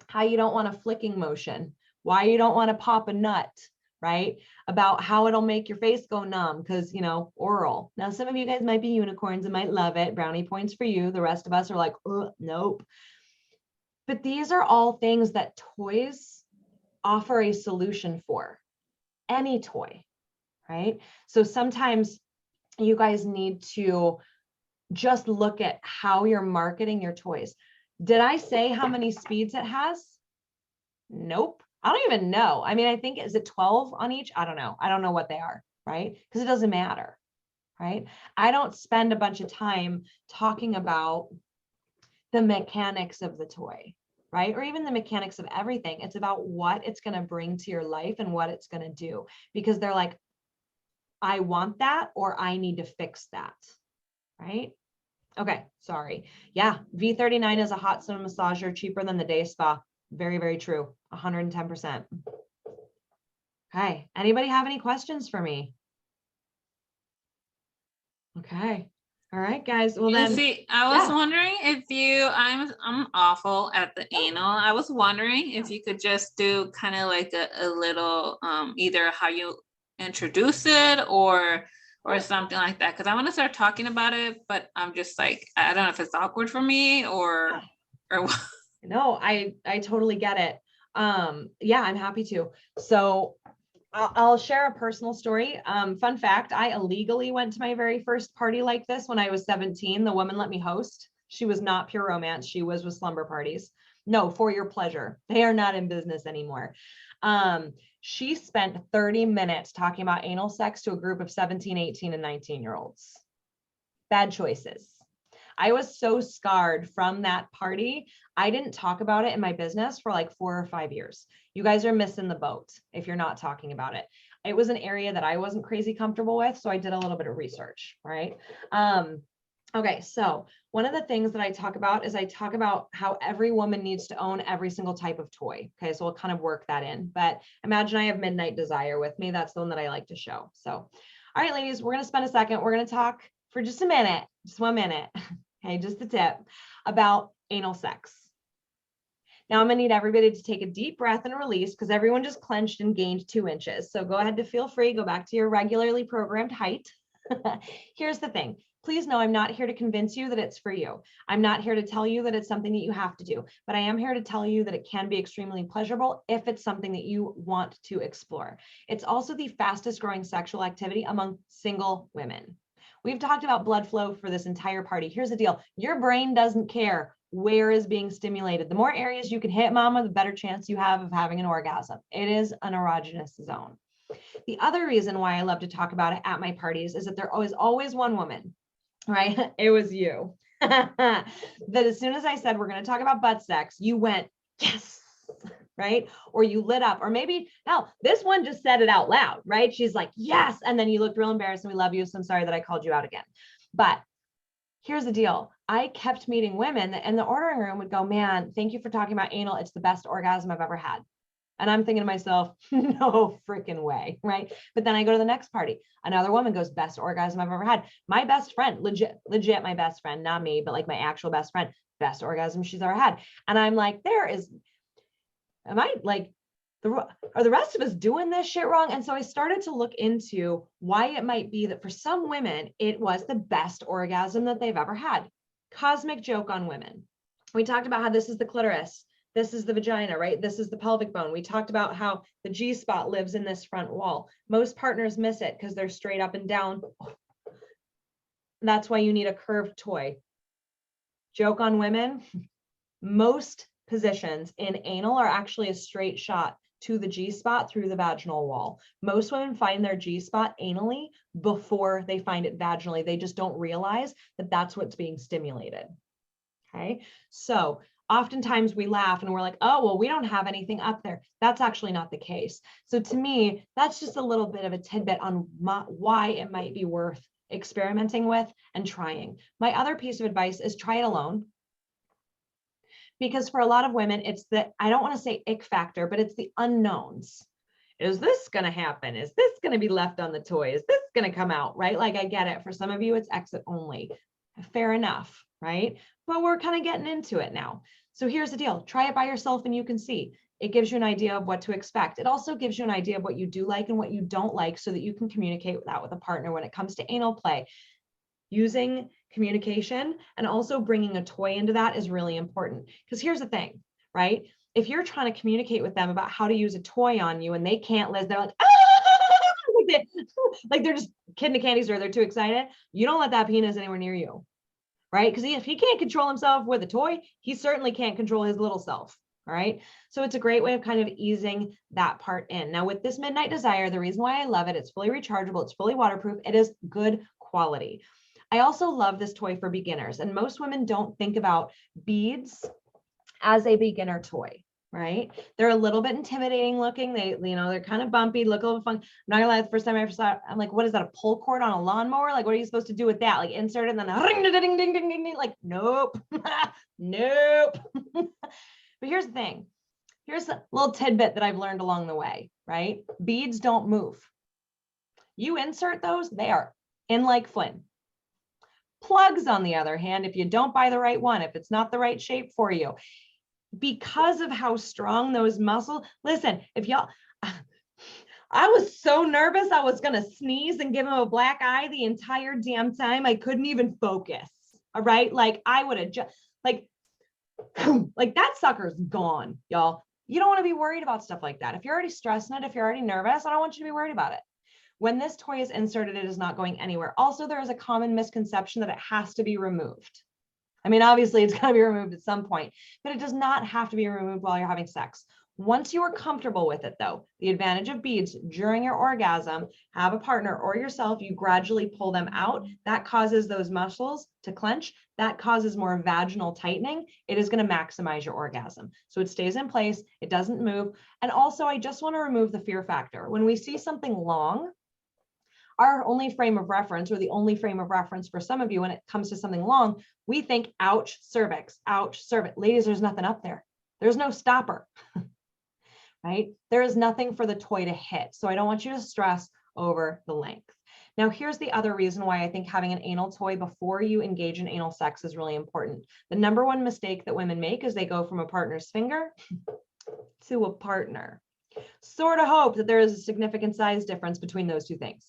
how you don't want a flicking motion, why you don't want to pop a nut, right? About how it'll make your face go numb because, you know, oral. Now, some of you guys might be unicorns and might love it. Brownie points for you. The rest of us are like, nope. But these are all things that toys offer a solution for. Any toy, right? So sometimes you guys need to just look at how you're marketing your toys. Did I say how many speeds it has? Nope. I don't even know. I mean, I think, is it 12 on each? I don't know. I don't know what they are, right? Because it doesn't matter, right? I don't spend a bunch of time talking about the mechanics of the toy, right? Or even the mechanics of everything. It's about what it's going to bring to your life and what it's going to do, because they're like, I want that, or I need to fix that, right? Okay, sorry. Yeah, V39 is a hot stone massager, cheaper than the day spa. Very, very true. 110%. Okay, anybody have any questions for me? Okay, All right, guys. Well, You then, see, I was yeah. wondering if I'm awful at the anal. I was wondering if you could just do kind of like a little either how you introduce it or something like that. Because I want to start talking about it, but I'm just like, I don't know if it's awkward for me or what. no, I totally get it. Yeah, I'm happy to. So I'll share a personal story. Fun fact, I illegally went to my very first party like this when I was 17. The woman let me host. She was not pure romance. She was with slumber parties. No, for your pleasure. They are not in business anymore. She spent 30 minutes talking about anal sex to a group of 17, 18, and 19-year-olds. Bad choices. I was so scarred from that party. I didn't talk about it in my business for like 4 or 5 years. You guys are missing the boat if you're not talking about it. It was an area that I wasn't crazy comfortable with, so I did a little bit of research, right? Okay, so one of the things that I talk about is I talk about how every woman needs to own every single type of toy. Okay, so we'll kind of work that in. But imagine I have Midnight Desire with me. That's the one that I like to show. So, all right, ladies, we're going to spend a second. We're going to talk for just a minute, just 1 minute. Okay, just a tip about anal sex. Now I'm gonna need everybody to take a deep breath and release because everyone just clenched and gained 2 inches. So go ahead to feel free, go back to your regularly programmed height. Here's the thing. Please know I'm not here to convince you that it's for you. I'm not here to tell you that it's something that you have to do, but I am here to tell you that it can be extremely pleasurable if it's something that you want to explore. It's also the fastest growing sexual activity among single women. We've talked about blood flow for this entire party. Here's the deal. Your brain doesn't care where is being stimulated. The more areas you can hit, mama, the better chance you have of having an orgasm. It is an erogenous zone. The other reason why I love to talk about it at my parties is that there is always one woman, right? It was you. That as soon as I said, we're going to talk about butt sex, you went, yes. Right? Or you lit up, or maybe hell, this one just said it out loud, right? She's like, yes. And then you looked real embarrassed and we love you. So I'm sorry that I called you out again. But here's the deal. I kept meeting women and the ordering room would go, man, thank you for talking about anal. It's the best orgasm I've ever had. And I'm thinking to myself, no freaking way, right? But then I go to the next party. Another woman goes, best orgasm I've ever had. My best friend, legit my best friend, not me, but like my actual best friend, best orgasm she's ever had. And I'm like, am I like, are the rest of us doing this shit wrong? And so I started to look into why it might be that for some women, it was the best orgasm that they've ever had. Cosmic joke on women. We talked about how this is the clitoris. This is the vagina, right? This is the pelvic bone. We talked about how the G spot lives in this front wall. Most partners miss it because they're straight up and down. That's why you need a curved toy. Joke on women. Most positions in anal are actually a straight shot to the G spot through the vaginal wall. Most women find their G spot anally before they find it vaginally. They just don't realize that that's what's being stimulated. Okay. So oftentimes we laugh and we're like, oh, well, we don't have anything up there. That's actually not the case. So to me, that's just a little bit of a tidbit on why it might be worth experimenting with and trying. My other piece of advice is try it alone. Because for a lot of women, it's the, I don't want to say ick factor, but it's the unknowns. Is this going to happen? Is this going to be left on the toy? Is this going to come out, right? Like I get it. For some of you, it's exit only. Fair enough, right? But we're kind of getting into it now. So here's the deal. Try it by yourself and you can see. It gives you an idea of what to expect. It also gives you an idea of what you do like and what you don't like so that you can communicate that with a partner when it comes to anal play. Using communication and also bringing a toy into that is really important. Because here's the thing, right? If you're trying to communicate with them about how to use a toy on you and they can't, Liz, they're like, ah! Like they're just kid in a candy store, they're too excited. You don't let that penis anywhere near you, right? Because if he can't control himself with a toy, he certainly can't control his little self. All right. So it's a great way of kind of easing that part in. Now with this Midnight Desire, the reason why I love it, it's fully rechargeable, it's fully waterproof, it is good quality. I also love this toy for beginners, and most women don't think about beads as a beginner toy, right? They're a little bit intimidating looking. They're kind of bumpy, look a little fun. I'm not gonna lie, the first time I ever saw it, I'm like, what is that, a pull cord on a lawnmower? Like, what are you supposed to do with that? Like insert it and then ring, ding, ding, ding, ding, ding. Like, nope, nope. But here's the thing. Here's a little tidbit that I've learned along the way, right? Beads don't move. You insert those, they are in like Flynn. Plugs, on the other hand, if you don't buy the right one, if it's not the right shape for you, because of how strong those muscles, listen, if y'all, I was so nervous I was gonna sneeze and give him a black eye the entire damn time. I couldn't even focus. All right. Like I would have just like that sucker's gone, y'all. You don't want to be worried about stuff like that. If you're already stressing it, if you're already nervous, I don't want you to be worried about it. When this toy is inserted, it is not going anywhere. Also, there is a common misconception that it has to be removed. I mean, obviously it's got to be removed at some point, but it does not have to be removed while you're having sex. Once you are comfortable with it, though, the advantage of beads during your orgasm, have a partner or yourself, you gradually pull them out. That causes those muscles to clench. That causes more vaginal tightening. It is going to maximize your orgasm. So it stays in place. It doesn't move. And also, I just want to remove the fear factor. When we see something long, our only frame of reference, or the only frame of reference for some of you when it comes to something long, we think, ouch, cervix, ouch, cervix. Ladies, there's nothing up there. There's no stopper. Right? There is nothing for the toy to hit. So I don't want you to stress over the length. Now, here's the other reason why I think having an anal toy before you engage in anal sex is really important. The number one mistake that women make is they go from a partner's finger to a partner. Sort of hope that there is a significant size difference between those two things.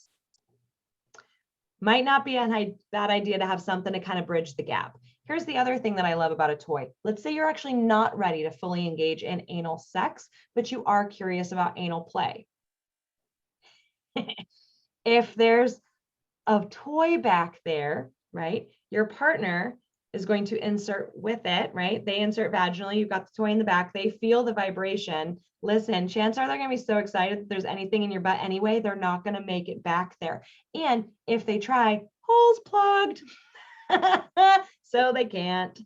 Might not be a bad idea to have something to kind of bridge the gap. Here's the other thing that I love about a toy. Let's say you're actually not ready to fully engage in anal sex, but you are curious about anal play. If there's a toy back there, right, your partner is going to insert with it, right? They insert vaginally. You've got the toy in the back. They feel the vibration. Listen, chances are they're going to be so excited that there's anything in your butt anyway, they're not going to make it back there. And if they try, holes plugged. So they can't.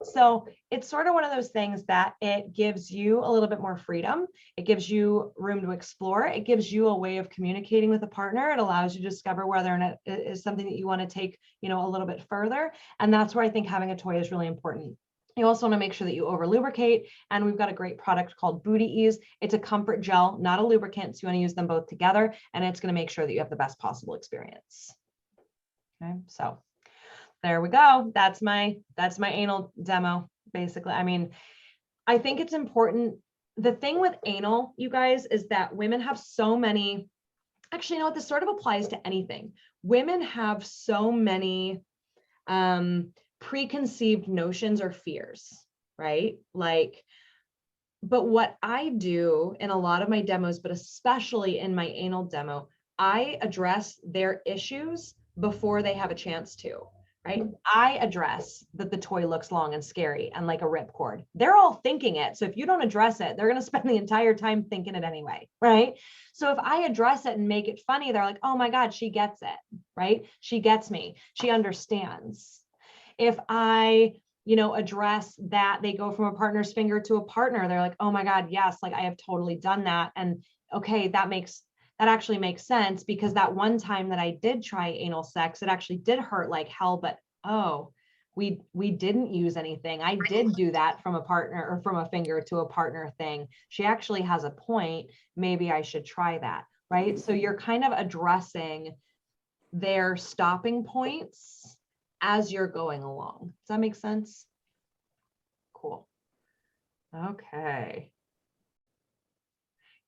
So it's sort of one of those things that it gives you a little bit more freedom. It gives you room to explore. It gives you a way of communicating with a partner. It allows you to discover whether or not it is something that you want to take, you know, a little bit further. And that's where I think having a toy is really important. You also want to make sure that you over lubricate. And we've got a great product called Booty Ease. It's a comfort gel, not a lubricant. So you want to use them both together. And it's going to make sure that you have the best possible experience. Okay, so there we go. That's my anal demo, basically. I mean, I think it's important. The thing with anal, you guys, is that women have so many, actually, you know what, this sort of applies to anything. Women have so many preconceived notions or fears, right? Like, but what I do in a lot of my demos, but especially in my anal demo, I address their issues before they have a chance to. Right? I address that the toy looks long and scary and like a ripcord. They're all thinking it. So if you don't address it, they're going to spend the entire time thinking it anyway. Right? So if I address it and make it funny, they're like, oh my God, she gets it. Right? She gets me. She understands. If I, you know, address that they go from a partner's finger to a partner, they're like, oh my God, yes, like I have totally done that. And okay, that actually makes sense, because that one time that I did try anal sex, it actually did hurt like hell, but oh, we didn't use anything. I did do that from a partner, or from a finger to a partner thing. She actually has a point. Maybe I should try that, right? So you're kind of addressing their stopping points as you're going along. Does that make sense? Cool. Okay.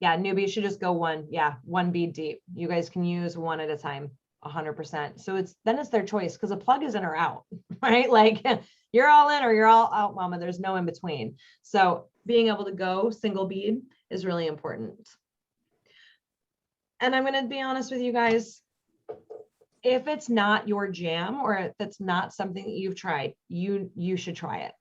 Yeah, newbies should just go one bead deep. You guys can use one at a time, 100%. So it's their choice, because a plug is in or out, right? Like you're all in or you're all out, mama. There's no in between. So being able to go single bead is really important. And I'm going to be honest with you guys, if it's not your jam, or if it's not something that you've tried, you should try it.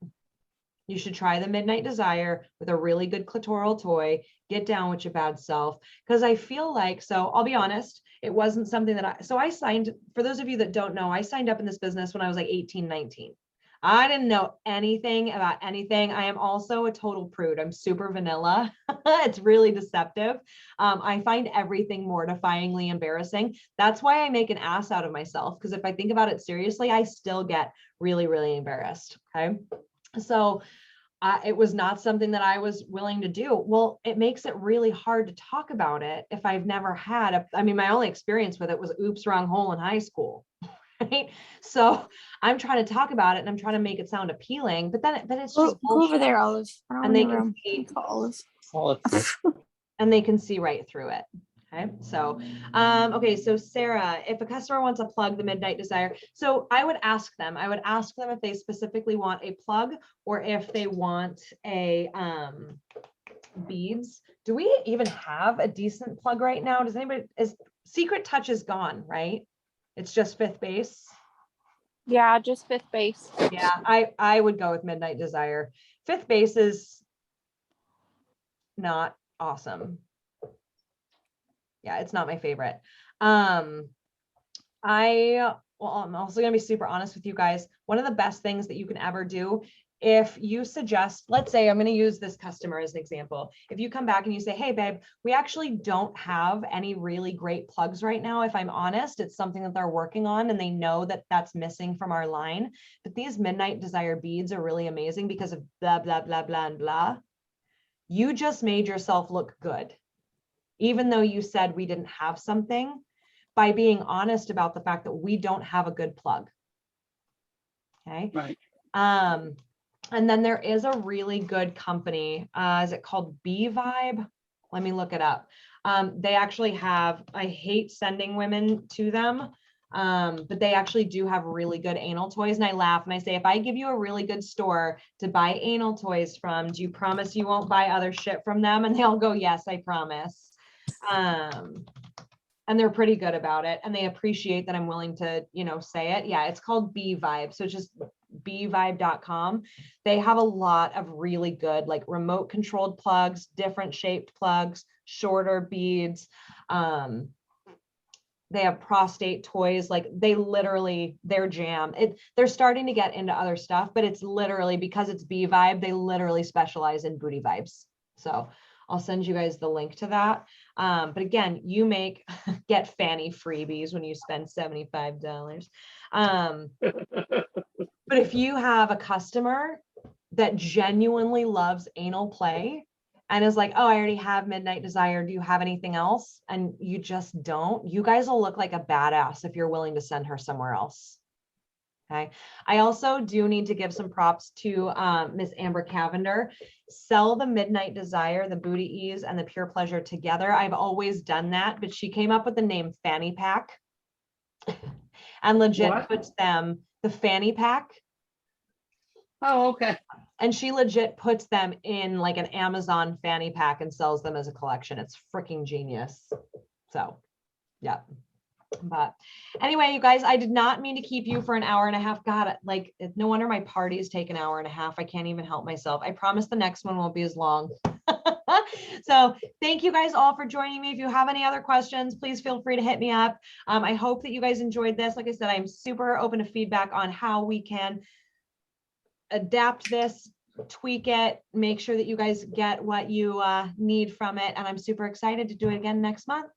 You should try the Midnight Desire with a really good clitoral toy. Get down with your bad self. Because I feel like, so I'll be honest, it wasn't something that I signed, for those of you that don't know, I signed up in this business when I was like 18, 19. I didn't know anything about anything. I am also a total prude. I'm super vanilla. It's really deceptive. I find everything mortifyingly embarrassing. That's why I make an ass out of myself. Because if I think about it seriously, I still get really, really embarrassed. Okay. So it was not something that I was willing to do. Well, it makes it really hard to talk about it if I've never had my only experience with it was oops, wrong hole in high school. right? So I'm trying to talk about it and I'm trying to make it sound appealing, but it's Go, just go over bullshit. there, Olive. I don't And want they your can room. see, Olive. and they can see right through it. Okay, so, okay, so Sarah, if a customer wants a plug, the Midnight Desire, so I would ask them if they specifically want a plug or if they want a beads. Do we even have a decent plug right now? Does anybody, Secret Touch is gone, right? It's just Fifth Base. Yeah, just Fifth Base. Yeah, I would go with Midnight Desire. Fifth Base is not awesome. Yeah, it's not my favorite. I'm also gonna be super honest with you guys. One of the best things that you can ever do, if you suggest, let's say I'm gonna use this customer as an example. If you come back and you say, hey babe, we actually don't have any really great plugs right now. If I'm honest, it's something that they're working on and they know that that's missing from our line. But these Midnight Desire beads are really amazing because of blah, blah, blah, blah, and blah. You just made yourself look good. Even though you said we didn't have something, by being honest about the fact that we don't have a good plug. Okay. Right. And then there is a really good company. Is it called Bee Vibe? Let me look it up. They actually have, I hate sending women to them, but they actually do have really good anal toys. And I laugh and I say, if I give you a really good store to buy anal toys from, do you promise you won't buy other shit from them? And they'll go, yes, I promise. And they're pretty good about it. And they appreciate that I'm willing to, say it. Yeah, it's called Bee Vibe. So it's just beevibe.com. They have a lot of really good, like remote controlled plugs, different shaped plugs, shorter beads. They have prostate toys, like their jam. They're starting to get into other stuff, but it's literally because it's Bee Vibe, they literally specialize in booty vibes. So I'll send you guys the link to that. But again, get Fanny freebies when you spend $75. But if you have a customer that genuinely loves anal play and is like, oh, I already have Midnight Desire, do you have anything else? And you just don't, you guys will look like a badass if you're willing to send her somewhere else. Okay. I also do need to give some props to Miss Amber Cavender. Sell the Midnight Desire, the Booty Ease, and the Pure Pleasure together. I've always done that, but she came up with the name Fanny Pack and legit puts them, the Fanny Pack. Oh, okay. And she legit puts them in like an Amazon fanny pack and sells them as a collection. It's freaking genius. So, yeah. But anyway, you guys, I did not mean to keep you for an hour and a half. God, like, no wonder my parties take an hour and a half. I can't even help myself. I promise the next one won't be as long. So thank you guys all for joining me. If you have any other questions, please feel free to hit me up. I hope that you guys enjoyed this. Like I said, I'm super open to feedback on how we can adapt this, tweak it, make sure that you guys get what you need from it. And I'm super excited to do it again next month.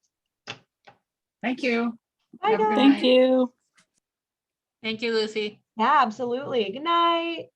Thank you. Bye, Have a good guys. Thank night. you. Thank you, Lucy. Yeah, absolutely. Good night.